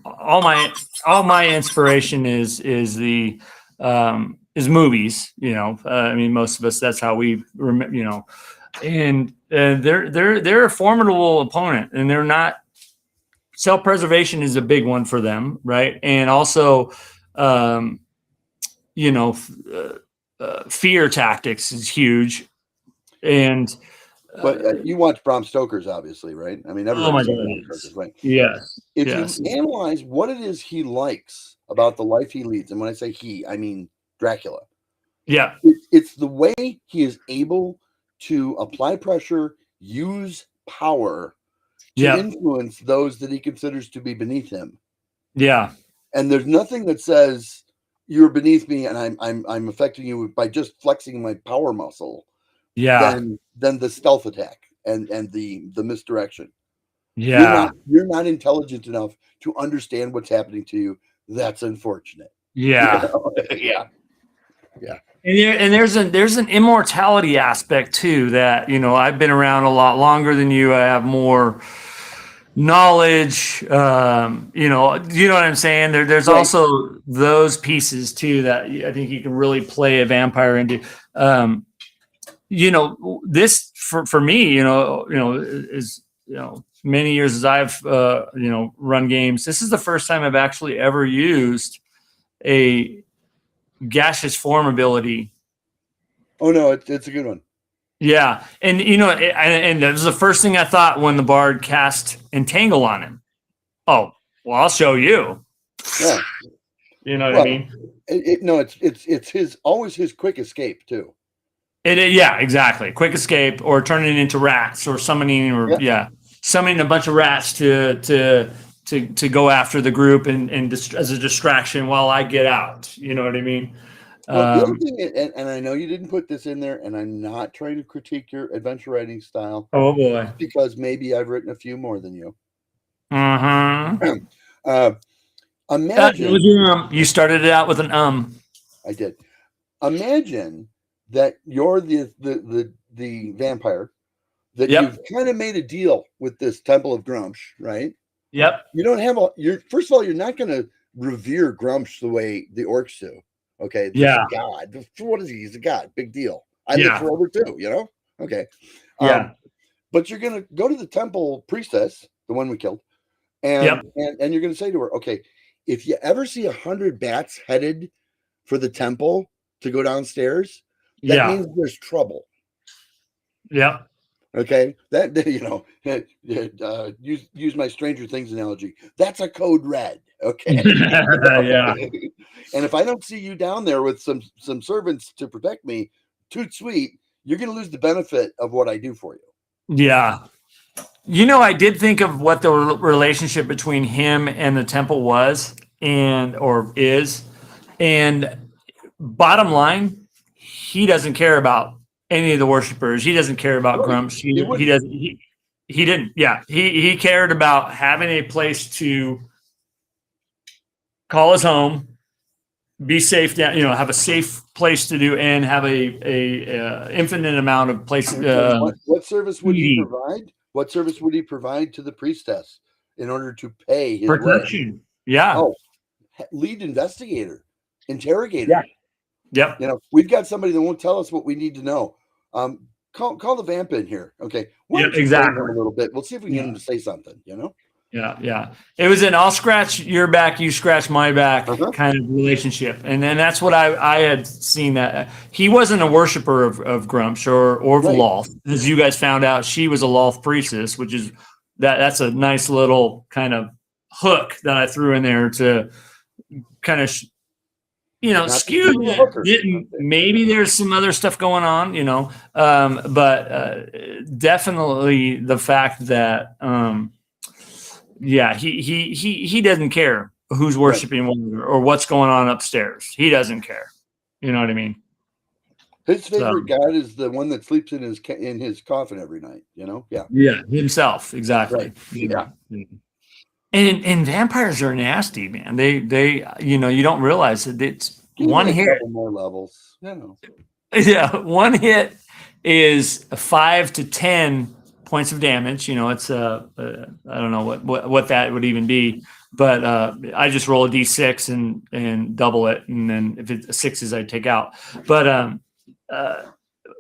all my inspiration is movies. Most of us, that's how we remember. And they're a formidable opponent, and they're not. Self-preservation is a big one for them, right? And also, fear tactics is huge. And
but you watch Bram Stoker's, obviously, right? I mean, everybody's seen Bram Stoker's, right?
Yes.
If you analyze what it is he likes about the life he leads, and when I say he, I mean Dracula.
Yeah.
It's the way he is able to apply pressure, use power to influence those that he considers to be beneath him.
Yeah.
And there's nothing that says you're beneath me and I'm affecting you by just flexing my power muscle.
Yeah.
Than the stealth attack and the misdirection.
Yeah.
You're not intelligent enough to understand what's happening to you. That's unfortunate.
Yeah.
Yeah.
And there's an immortality aspect too that, I've been around a lot longer than you. I have more knowledge. You know what I'm saying? There's
Right.
also those pieces too that I think you can really play a vampire into. This for me, is many years as I've run games. This is the first time I've actually ever used a gaseous form ability.
Oh no, it's a good one.
Yeah, and and that was the first thing I thought when the bard cast Entangle on him. Oh, well, I'll show you.
Yeah.
You know what I mean?
It's his quick escape too.
Yeah, exactly. Quick escape, or turning into rats, or summoning, summoning a bunch of rats to go after the group and as a distraction while I get out. You know what I mean?
Well, the other thing, and I know you didn't put this in there, and I'm not trying to critique your adventure writing style.
Oh boy,
because maybe I've written a few more than you.
Imagine you started it out with an
I did. Imagine that you're the vampire that you've kind of made a deal with this Temple of Grumsh, right?
Yep.
You don't have first of all, you're not going to revere Grumsh the way the orcs do. Okay.
Yeah.
God. What is he? He's a god. Big deal. I live forever too, you know? Okay.
Yeah.
But you're going to go to the temple priestess, the one we killed, and you're going to say to her, okay, if you ever see 100 bats headed for the temple to go downstairs, that means there's trouble.
Yeah.
Okay. That, use my Stranger Things analogy. That's a code red. Okay.
Yeah.
And if I don't see you down there with some servants to protect me, toot sweet, you're going to lose the benefit of what I do for you.
Yeah. I did think of what the relationship between him and the temple was or is. And bottom line, he doesn't care about any of the worshipers. He doesn't care about grumps. He didn't. Yeah. He cared about having a place to call his home, be safe down, have a safe place to do, and have a infinite amount of place.
What service would he provide? What service would he provide to the priestess in order to pay his
protection?
Rent?
Yeah.
Oh, lead investigator, interrogator.
Yeah. Yep.
We've got somebody that won't tell us what we need to know. Call the vamp in here. Okay.
Yeah, exactly.
A little bit. We'll see if we can get him to say something,
Yeah. It was an I'll scratch your back, you scratch my back kind of relationship. And then that's what I had seen, that he wasn't a worshiper of Grumps or Valoth. As you guys found out, she was a Loth priestess, which is that's a nice little kind of hook that I threw in there to kind of skew. Maybe there's some other stuff going on, but definitely the fact that he doesn't care who's worshiping or what's going on upstairs. He doesn't care. You know what I mean?
His favorite god is the one that sleeps in his coffin every night.
Yeah, himself, exactly.
Right. Yeah.
And vampires are nasty, man. They you don't realize that it's one hit.
More levels.
Yeah, one hit is 5 to 10 points of damage. It's I don't know what that would even be, but I just roll a d6 and double it, and then if it's sixes, I'd take out. But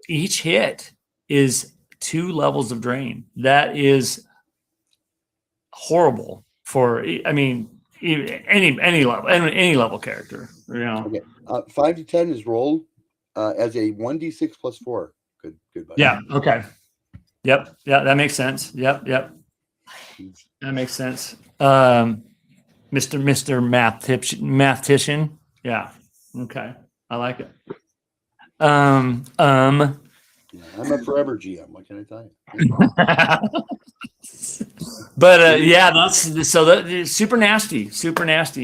each hit is 2 levels of drain. That is horrible for any level character.
Okay. 5 to 10 is rolled as a 1d6 plus 4. Good. Buddy.
Yeah. Okay. Yep. Yeah, that makes sense. Yep. That makes sense. Mr. Mathematician. Yeah. Okay. I like it.
Yeah, I'm a forever GM. What can I tell you?
But that's super nasty.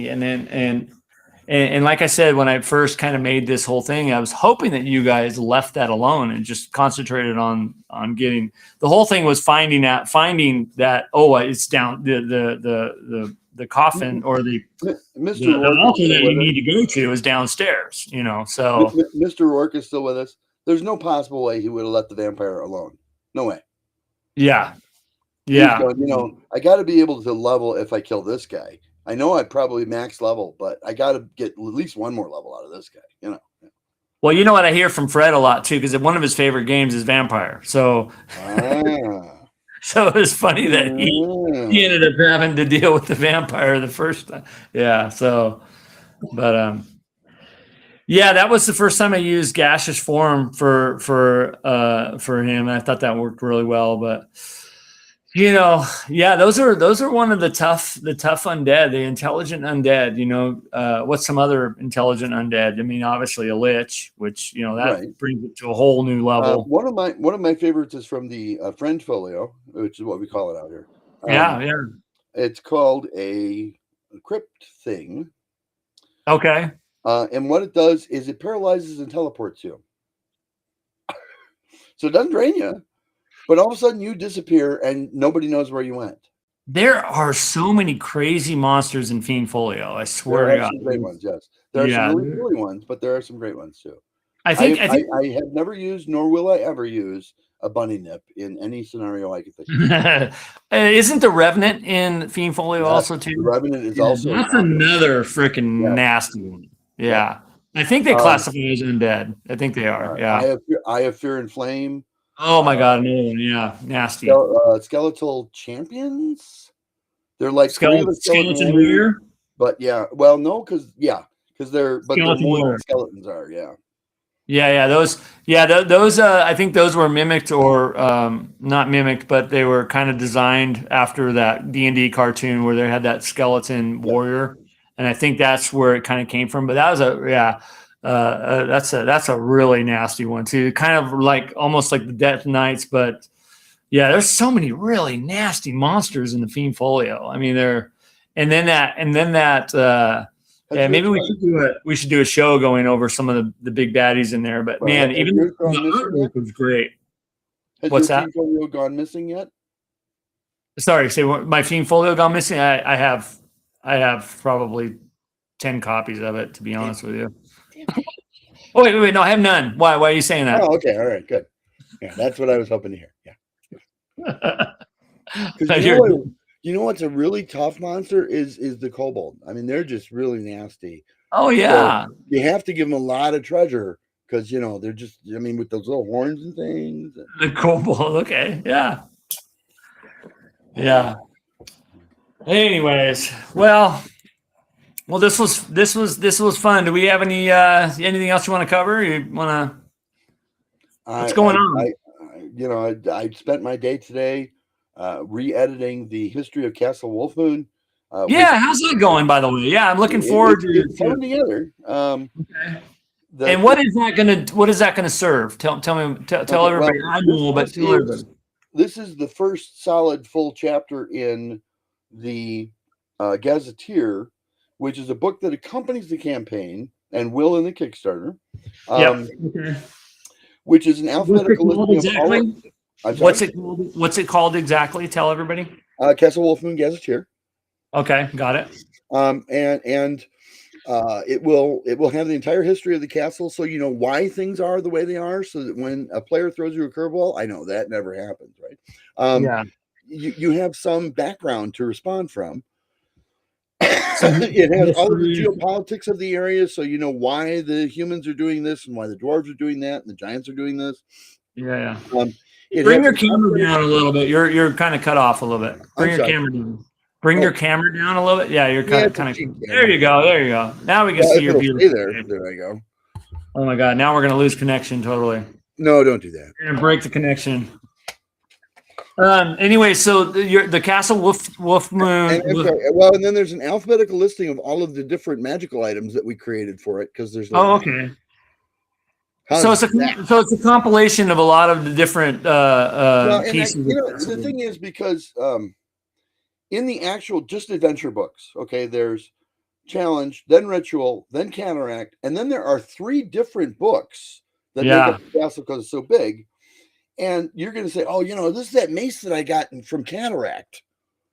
And like I said, when I first kind of made this whole thing, I was hoping that you guys left that alone and just concentrated on getting the whole thing was finding that it's down the coffin or the altar that you need to go to is downstairs. So
Mr. Rourke is still with us. There's no possible way he would have let the vampire alone. No way.
Yeah.
Going, I got to be able to level if I kill this guy. I know I'd probably max level, but I got to get at least one more level out of this guy,
Well, you know what I hear from Fred a lot too, because one of his favorite games is Vampire. So, so it's funny that he ended up having to deal with the vampire the first time. Yeah. So, but that was the first time I used gaseous form for him. I thought that worked really well, but. Those are one of the tough undead, the intelligent undead. What's some other intelligent undead? I mean, obviously a lich, which brings it to a whole new level.
One of my favorites is from the Friend Folio, which is what we call it out here. It's called a crypt thing.
Okay.
And what it does is it paralyzes and teleports you. So it doesn't drain you. But all of a sudden you disappear and nobody knows where you went.
There are so many crazy monsters in Fiend Folio. I swear to God.
Some great ones, yes. There are some really silly ones, but there are some great ones too. I have never used, nor will I ever use, a bunny nip in any scenario I could think of.
Isn't the Revenant in Fiend Folio also too?
The Revenant is also.
That's another freaking nasty one. Yeah. I think they classify as undead. I think they are. Yeah.
I have Fear and Flame.
Oh my God. No. Yeah. Nasty.
Skeletal Champions. They're like three of the
Skeleton Warrior.
But yeah, well, no, because they're more
Warrior.
than skeletons are. Yeah.
Yeah. Those. Yeah. Those. I think those were mimicked or not mimicked, but they were kind of designed after that D&D cartoon where they had that skeleton warrior, and I think that's where it kind of came from. But that was that's a really nasty one too. Kind of like almost like the Death Knights, but yeah, there's so many really nasty monsters in the Fiend Folio. I mean, yeah, maybe we should do a show going over some of the big baddies in there. But man, even the artwork was great. What's that?
Has your Fiend Folio gone missing yet?
Sorry, say what, my Fiend Folio gone missing? I have probably 10 copies of it, to be honest with you. Oh wait, no, I have none. Why are you saying that?
Oh, okay, all right, good. Yeah, that's what I was hoping to hear. Yeah. You know what's a really tough monster is the kobold. I mean, they're just really nasty.
Oh yeah.
So you have to give them a lot of treasure because they're just. I mean, with those little horns and things.
The kobold. Okay. Yeah. Yeah. Anyways, well, this was fun. Do we have anything else you want to cover? You want to? What's going on?
I spent my day today re-editing the history of Castle Wolfmoon.
How's that going, by the way? Yeah, I'm looking forward to
it. Coming together.
Okay. And what is that gonna serve? Tell everybody.
Well,
I know, but tell everybody.
This is the first solid full chapter in the Gazetteer, which is a book that accompanies the campaign and will in the Kickstarter.
Okay.
Which is an alphabetical listing of all.
What's it called exactly? Tell everybody.
Castle Wolfmoon Gazetteer.
Okay, got it.
And it will have the entire history of the castle, so you know why things are the way they are, so that when a player throws you a curveball, I know that never happens, right? You have some background to respond from. It has all of the geopolitics of the area, so you know why the humans are doing this and why the dwarves are doing that and the giants are doing this.
Yeah. Bring your camera down a little bit. You're kind of cut off a little bit. Bring your camera down. Bring your camera down a little bit. Yeah, you're kind of. There you go. Now we can see your beautiful.
There I go.
Oh my God! Now we're gonna lose connection totally.
No, don't do that.
We're gonna break the connection. Anyway, so the Castle Wolfmoon.
Well, and then there's an alphabetical listing of all of the different magical items that we created for it because there's.
Okay. So it's a compilation of a lot of the different pieces.
The thing is because in the actual just adventure books, okay, there's challenge, then ritual, then counteract, and then there are 3 different books that make up the castle because it's so big. And you're going to say, oh, this is that mace that I got from Cataract.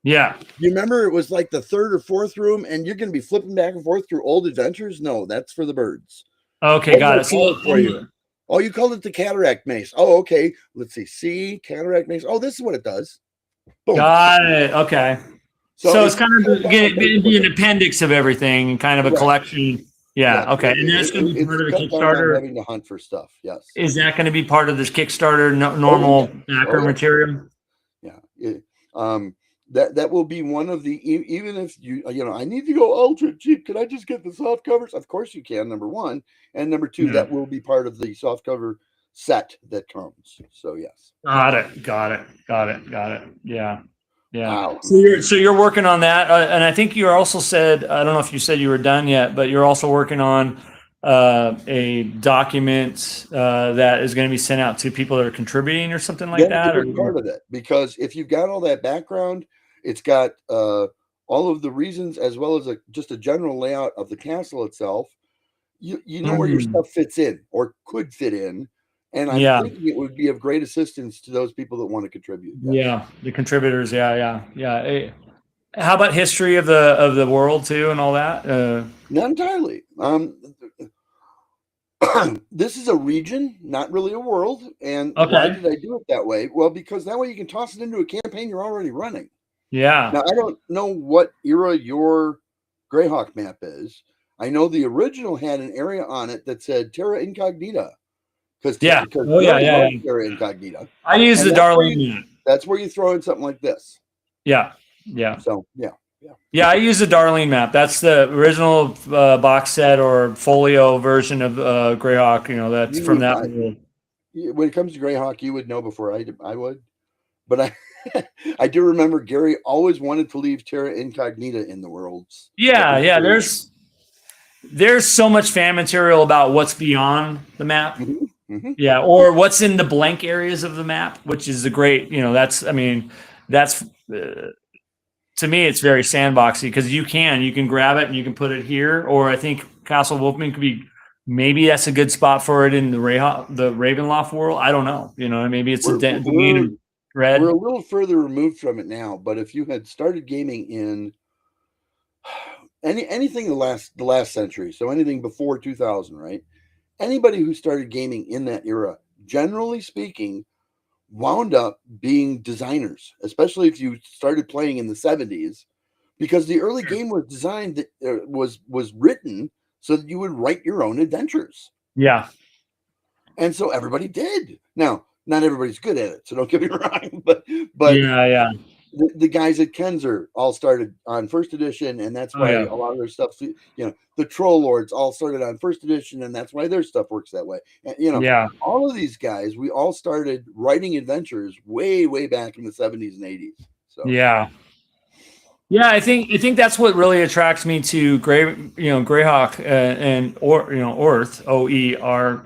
Yeah.
You remember it was like the 3rd or 4th room, and you're going to be flipping back and forth through old adventures? No, that's for the birds.
Okay, got it.
So for you. Oh, you called it the Cataract mace. Oh, okay. Let's see. See, Cataract mace. Oh, this is what it does. Boom.
Got it. Okay. So it's kind of be an appendix of everything, kind of a collection. Yeah. Okay. And that's going to be part of the Kickstarter.
Having to hunt for stuff. Yes.
Is that going to be part of this Kickstarter normal backer material?
Yeah. That will be one of the, even if I need to go ultra cheap. Can I just get the soft covers? Of course you can. Number 1, and number 2, that will be part of the soft cover set that comes. So yes.
Got it. Yeah.
Wow.
So you're working on that, and I think you also said, I don't know if you said you were done yet, but you're also working on a document that is going to be sent out to people that are contributing or something like that. Or
part of it, because if you've got all that background, it's got all of the reasons as well as just a general layout of the castle itself. You know where your stuff fits in or could fit in. And I'm thinking it would be of great assistance to those people that want to contribute.
Yeah, the contributors. Yeah. How about history of the world too, and all that?
Not entirely. This is a region, not really a world. And why did I do it that way? Well, because that way you can toss it into a campaign you're already running.
Yeah.
Now I don't know what era your Greyhawk map is. I know the original had an area on it that said Terra Incognita because
Yeah.
because
Oh yeah,
Gary
yeah,
loves
yeah.
Terra Incognita,
I use
and
the Darlene map.
that's where you throw in something like this.
Yeah. Yeah.
So yeah.
Yeah, I use the Darlene map. That's the original box set or folio version of Greyhawk. You know, that's from that world.
When it comes to Greyhawk, you would know before I would, but I I do remember Gary always wanted to leave Terra Incognita in the worlds.
Yeah, yeah. There's so much fan material about what's beyond the map. Yeah, or what's in the blank areas of the map, which is a great. You know, that's to me, it's very sandboxy because you can grab it and you can put it here. Or I think Castle Wolfman could be, maybe that's a good spot for it in the Ravenloft world. I don't know. You know, maybe it's domain of red.
We're a little further removed from it now, but if you had started gaming in anything the last century, so anything before 2000, right? Anybody who started gaming in that era, generally speaking, wound up being designers, especially if you started playing in the 70s, because the early game was designed that was written so that you would write your own adventures.
Yeah.
And so everybody did. Now, not everybody's good at it, so don't get me wrong, but
yeah.
The guys at Kenzer all started on first edition, and that's why a lot of their stuff, you know, the Troll Lords all started on first edition, and that's why their stuff works that way. And, you know, all of these guys, we all started writing adventures way back in the 70s and 80s. So
yeah, I think that's what really attracts me to Greyhawk and Orth, OER,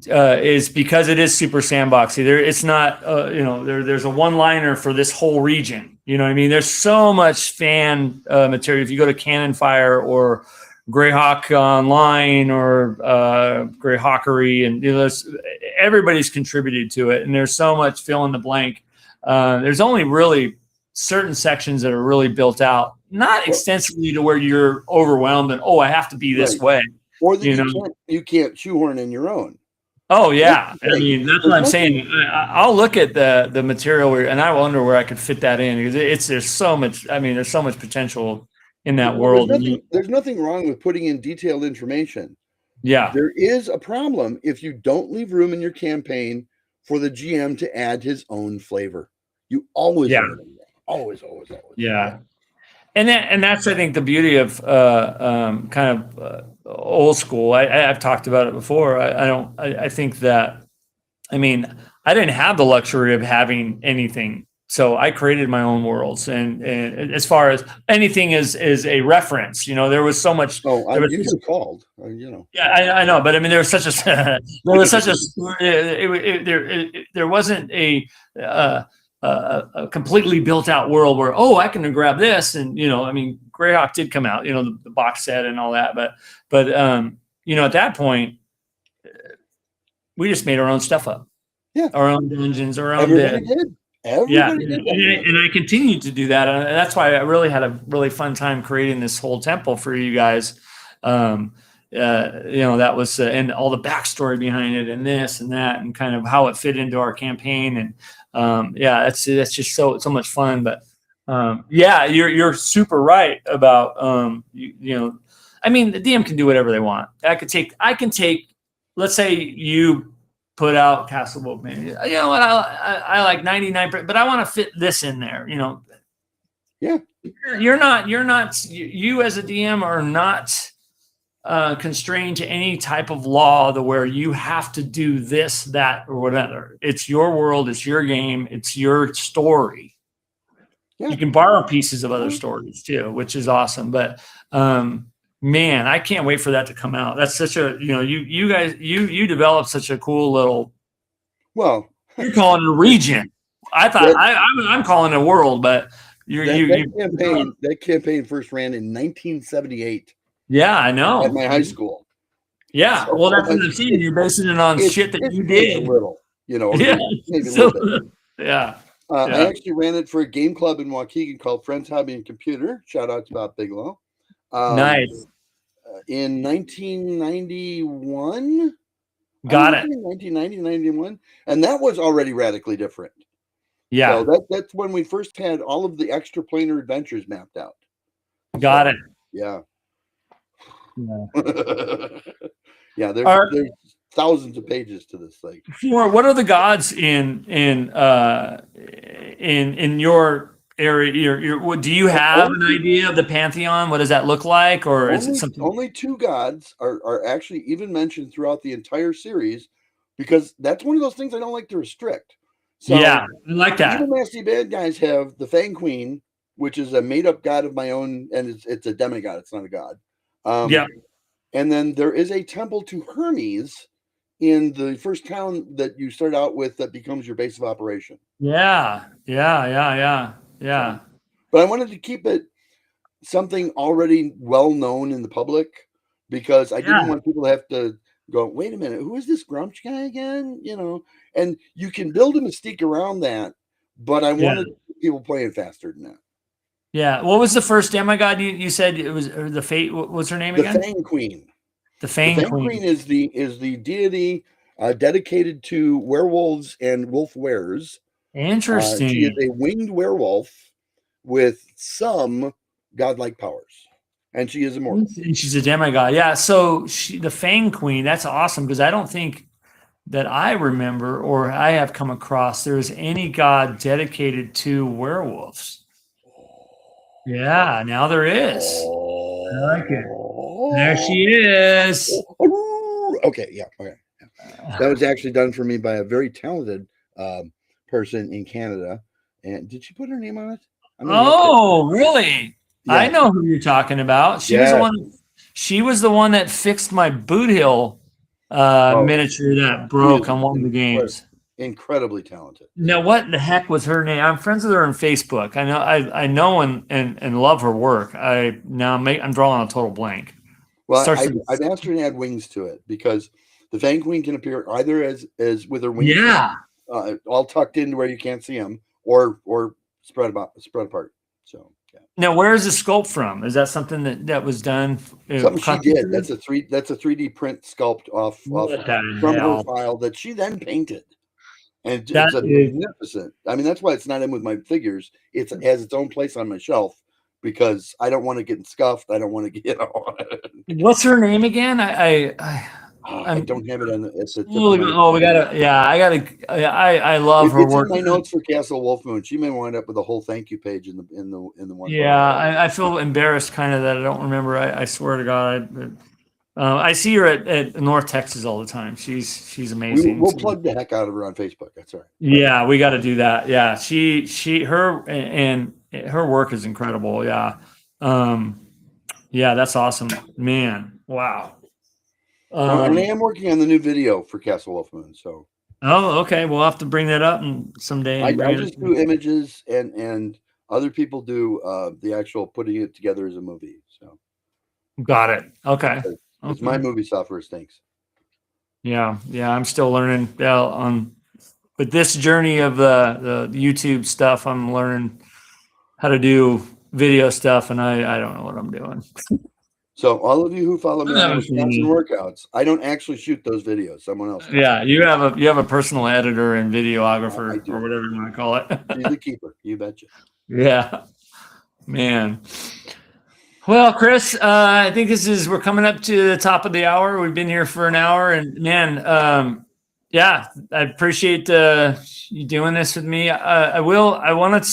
is because it is super sandboxy. It's not, there's a one-liner for this whole region. You know what I mean? There's so much fan material. If you go to Cannon Fire or Greyhawk Online or Greyhawkery, and everybody's contributed to it, and there's so much fill in the blank. There's only really certain sections that are really built out, not extensively to where you're overwhelmed and I have to be this way,
or that you can't shoehorn in your own.
Oh yeah, I mean that's what I'm saying. I'll look at the material and I wonder where I could fit that in because there's so much. I mean, there's so much potential in that world.
There's nothing wrong with putting in detailed information.
Yeah,
there is a problem if you don't leave room in your campaign for the GM to add his own flavor. You always always.
Yeah. And that's, I think, the beauty of kind of old school. I've talked about it before. I think that, I mean, I didn't have the luxury of having anything. So I created my own worlds. And as far as anything is a reference, there was so much.
You could have called,
Yeah, I know. But I mean, there was such a, there wasn't a completely built out world where I can grab this, and I mean Greyhawk did come out, the box set and all that, but at that point we just made our own stuff up, our own dungeons, our own
Everybody did.
And I continued to do that, and that's why I really had a really fun time creating this whole temple for you guys. That was and all the backstory behind it, and this and that, and kind of how it fit into our campaign, and that's just so much fun. But you're super right about I mean, the DM can do whatever they want. I can take. Let's say you put out Castle Wolfman. You know what? I like 99%, but I want to fit this in there.
Yeah.
You're not. You as a DM are not constrained to any type of law where you have to do this, that, or whatever. It's your world, it's your game, it's your story. You can borrow pieces of other stories too, which is awesome. But man, I can't wait for that to come out. That's such a you guys developed such a cool little.
Well,
you're calling it a region. I thought I'm calling it a world, but
that campaign first ran in 1978.
Yeah, I know.
At my high school.
Yeah, so, well, that's what I'm saying. You're basing it on shit that you did.
A little,
Yeah.
I actually ran it for a game club in Waukegan called Friends Hobby and Computer. Shout out to Bob Bigelow.
Nice.
In 1991.
Got it.
1990, 91. And that was already radically different.
Yeah.
So that's when we first had all of the extra planar adventures mapped out.
Got it.
Yeah. Yeah, there's
Are,
thousands of pages to this thing.
what are the gods in your area? Do you have an idea of the pantheon? What does that look like, or is it something?
Only two gods are actually even mentioned throughout the entire series, because that's one of those things I don't like to restrict. So
Yeah, I like
the
that.
Evil Nasty Bad Guys have the Fang Queen, which is a made-up god of my own, and it's a demigod. It's not a god.
Yeah.
And then there is a temple to Hermes in the first town that you start out with that becomes your base of operation.
Yeah.
But I wanted to keep it something already well known in the public, because I didn't want people to have to go, wait a minute, who is this Grumch guy again? And you can build a mystique around that, but I wanted people playing faster than that.
Yeah. What was the first demigod you said it was, or the fate? What was her name again?
The Fang Queen.
The Fang Queen
is the deity dedicated to werewolves and wolf wares.
Interesting.
She is a winged werewolf with some godlike powers, and she is immortal.
And she's a demigod. Yeah. So the Fang Queen, that's awesome, because I don't think that I remember or I have come across there's any god dedicated to werewolves. Yeah, now there is. I like it. There she is.
Okay, yeah, okay. That was actually done for me by a very talented person in Canada. And did she put her name on it?
Oh, really?
Yeah.
I know who you're talking about. She was the one. She was the one that fixed my Boot Hill miniature that broke on one of the games.
Incredibly talented.
Now, what the heck was her name? I'm friends with her on Facebook. I know and love her work. I'm drawing a total blank.
Well, I've asked her to add wings to it, because the Fang Queen can appear either as with her wings, all tucked in where you can't see them, or spread apart. So yeah.
Now, where is the sculpt from? Is that something that was done?
Something she did. That's a 3D print sculpt off from her file that she then painted. And it's magnificent. I mean, that's why it's not in with my figures. It has its own place on my shelf, because I don't want to get scuffed. I don't want to get
What's her name again? I
don't have it on the.
We gotta. Yeah, I love her work.
In my notes for Castle Wolfmoon. She may wind up with a whole thank you page in the one.
Yeah, I feel embarrassed kind of that I don't remember. I swear to God, I see her at North Texas all the time. She's amazing.
We'll plug the heck out of her on Facebook. That's all right.
Yeah, we got to do that. Yeah, her work is incredible. Yeah, yeah, that's awesome, man. Wow.
And I am working on the new video for Castle Wolfmoon. So.
Oh, okay. We'll have to bring that up someday.
I just do images, and other people do the actual putting it together as a movie. So.
Got it. Okay.
It's my movie software stinks.
Yeah, I'm still learning with this journey of the YouTube stuff. I'm learning how to do video stuff, and I don't know what I'm doing.
So all of you who follow me on Wisconsin workouts, I don't actually shoot those videos. Someone else does.
Yeah, you have a personal editor and videographer or whatever you want to call it.
He's the keeper. You betcha.
Yeah, man. Well, Chris, I think we're coming up to the top of the hour. We've been here for an hour, and man, yeah, I appreciate you doing this with me. I want to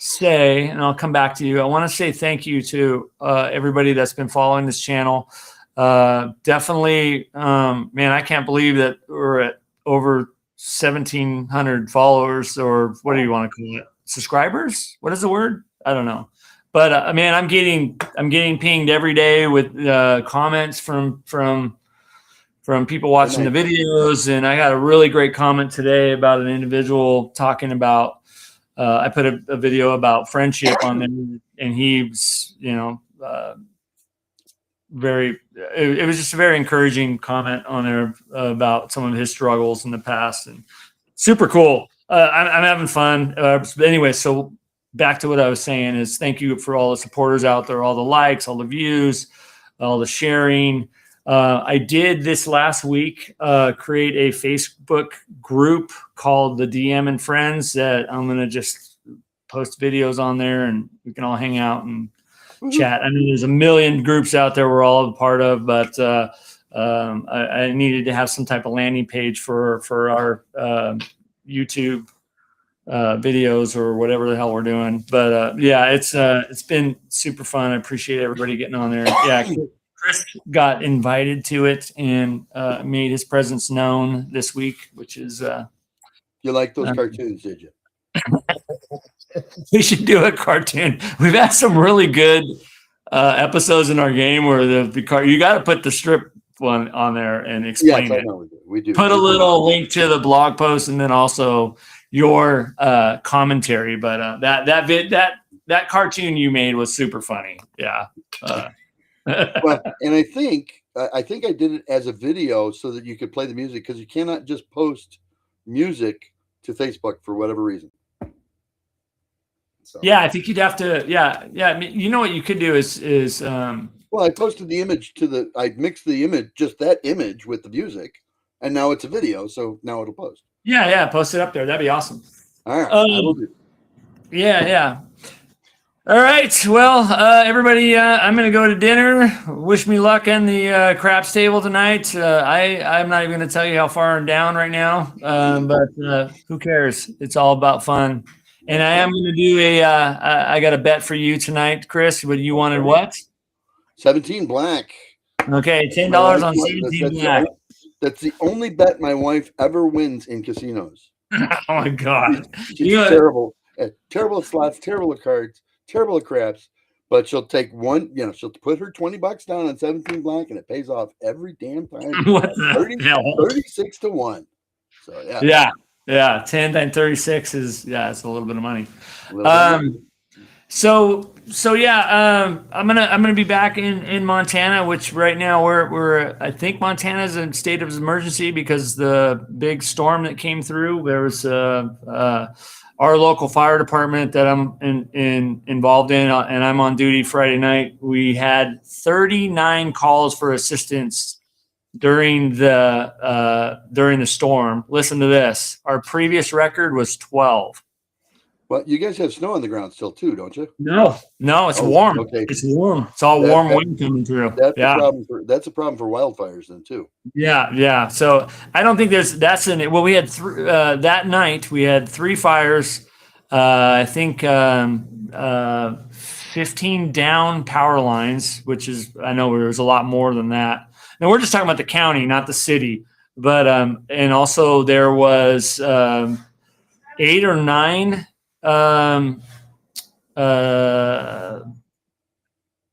say, and I'll come back to you. I want to say thank you to everybody that's been following this channel. Definitely, man, I can't believe that we're at over 1,700 followers, or what do you want to call it? Subscribers? What is the word? I don't know. But man, I'm getting pinged every day with comments from people watching the videos, and I got a really great comment today about an individual talking about. I put a video about friendship on there, and he's, it was just a very encouraging comment on there about some of his struggles in the past, and super cool. I'm having fun. Anyway, so back to what I was saying is thank you for all the supporters out there, all the likes, all the views, all the sharing. I did this last week create a Facebook group called the DM and Friends that I'm going to just post videos on there, and we can all hang out and chat. I mean, there's a million groups out there we're all a part of, but I needed to have some type of landing page for our YouTube videos or whatever the hell we're doing. But yeah, it's been super fun. I appreciate everybody getting on there. Yeah, Chris got invited to it and made his presence known this week, which is
You like those cartoons, did you?
we should do a cartoon. We've had some really good episodes in our game where you got to put the strip one on there and explain
Yes, I
it.
know we do.
Put a little link to the blog post and then also your commentary. But that cartoon you made was super funny. Yeah.
Well, and I think I did it as a video so that you could play the music, because you cannot just post music to Facebook for whatever reason. So.
Yeah, I think you'd have to. Yeah. I mean, you know what you could do is
well, I posted the image I mixed the image, just that image with the music, and now it's a video, so now it'll post.
Yeah, post it up there. That'd be awesome.
All right, I will do.
Yeah. All right. Well, everybody, I'm going to go to dinner. Wish me luck in the craps table tonight. I'm not even going to tell you how far I'm down right now, but who cares? It's all about fun. And I am going to do I got a bet for you tonight, Chris. But you wanted what?
17 black.
Okay, $10 on 17 black.
That's the only bet my wife ever wins in casinos.
Oh my God.
She's terrible. Terrible at slots, terrible at cards, terrible at craps. But she'll take one, she'll put her $20 down on 17 black, and it pays off every damn time.
What the hell?
36 to 1. So yeah.
10 times 36 is it's a little bit of money. I'm gonna be back in Montana, which right now we're I think Montana's in state of emergency because the big storm that came through. There was our local fire department that I'm involved in, and I'm on duty Friday night. We had 39 calls for assistance during the storm. Listen to this. Our previous record was 12.
Well, you guys have snow on the ground still too, don't you?
No, it's warm.
Okay.
It's warm. It's all warm wind coming through.
That's a problem for wildfires then too.
Yeah. So I don't think we had that night we had 3 fires. I think 15 down power lines, which is, I know there was a lot more than that. Now we're just talking about the county, not the city. But and also there was 8 or 9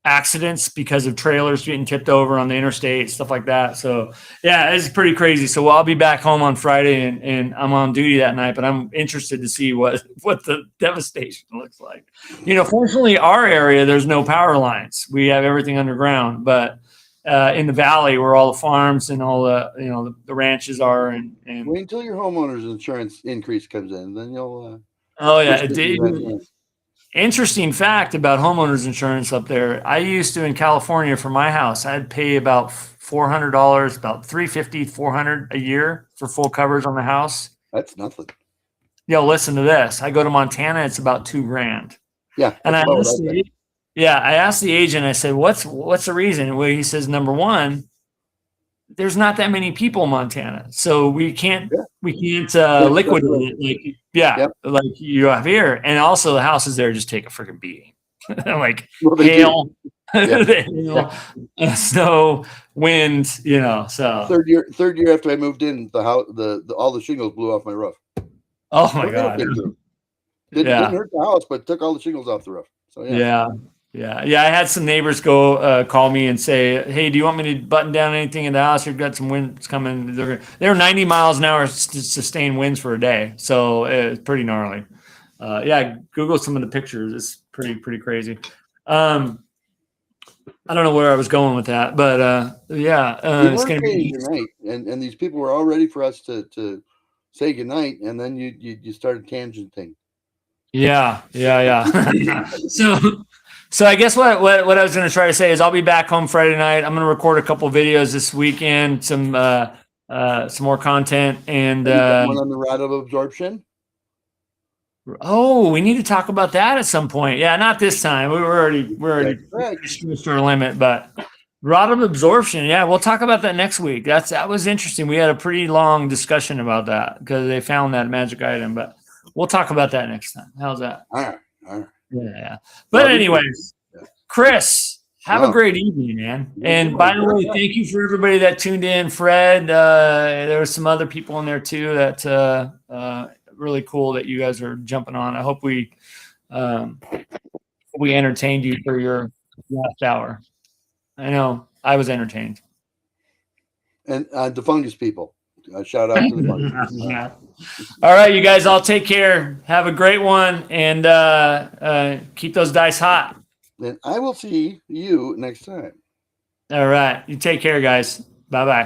accidents because of trailers getting tipped over on the interstate, stuff like that. So yeah, it's pretty crazy. So I'll be back home on Friday and I'm on duty that night, but I'm interested to see what the devastation looks like. Fortunately our area, there's no power lines. We have everything underground, but in the valley where all the farms and all the the ranches are and
wait until your homeowner's insurance increase comes in, then you'll
interesting fact about homeowners insurance up there. I used to in California for my house, I'd pay about $400, about $350, $400 a year for full coverage on the house.
That's nothing.
Listen to this. I go to Montana, it's about $2,000.
Yeah.
And I asked the agent, I said, what's the reason? Well, he says, number one, there's not that many people in Montana, so we can't liquidate it like you have here. And also the houses there just take a freaking beating. Like hail, snow, wind, so
third year after I moved in, the house, all the shingles blew off my roof.
Oh my God.
Didn't hurt the house, but took all the shingles off the roof. So
yeah. I had some neighbors go call me and say, "Hey, do you want me to button down anything in the house? You've got some winds coming. They're 90 miles an hour sustained winds for a day, so it's pretty gnarly." Google some of the pictures. It's pretty crazy. I don't know where I was going with that, but it's going to be
tonight. And these people were all ready for us to say goodnight, and then you started tangenting.
Yeah. So I guess what I was going to try to say is I'll be back home Friday night. I'm going to record a couple videos this weekend, some more content, and
one on the rod of absorption.
Oh, we need to talk about that at some point. Yeah, not this time. We're already
That's right.
stretched our limit, but rod of absorption. Yeah, we'll talk about that next week. That was interesting. We had a pretty long discussion about that because they found that magic item, but we'll talk about that next time. How's that?
All right. All right.
Yeah. But anyways, Chris, have a great evening, man. And by the way, thank you for everybody that tuned in. Fred, there were some other people in there too that really cool that you guys are jumping on. I hope we entertained you for your last hour. I know I was entertained.
And the fungus people. Shout out to the fungus.
Yeah. All right, you guys all take care. Have a great one and keep those dice hot.
And I will see you next time.
All right. You take care, guys. Bye-bye.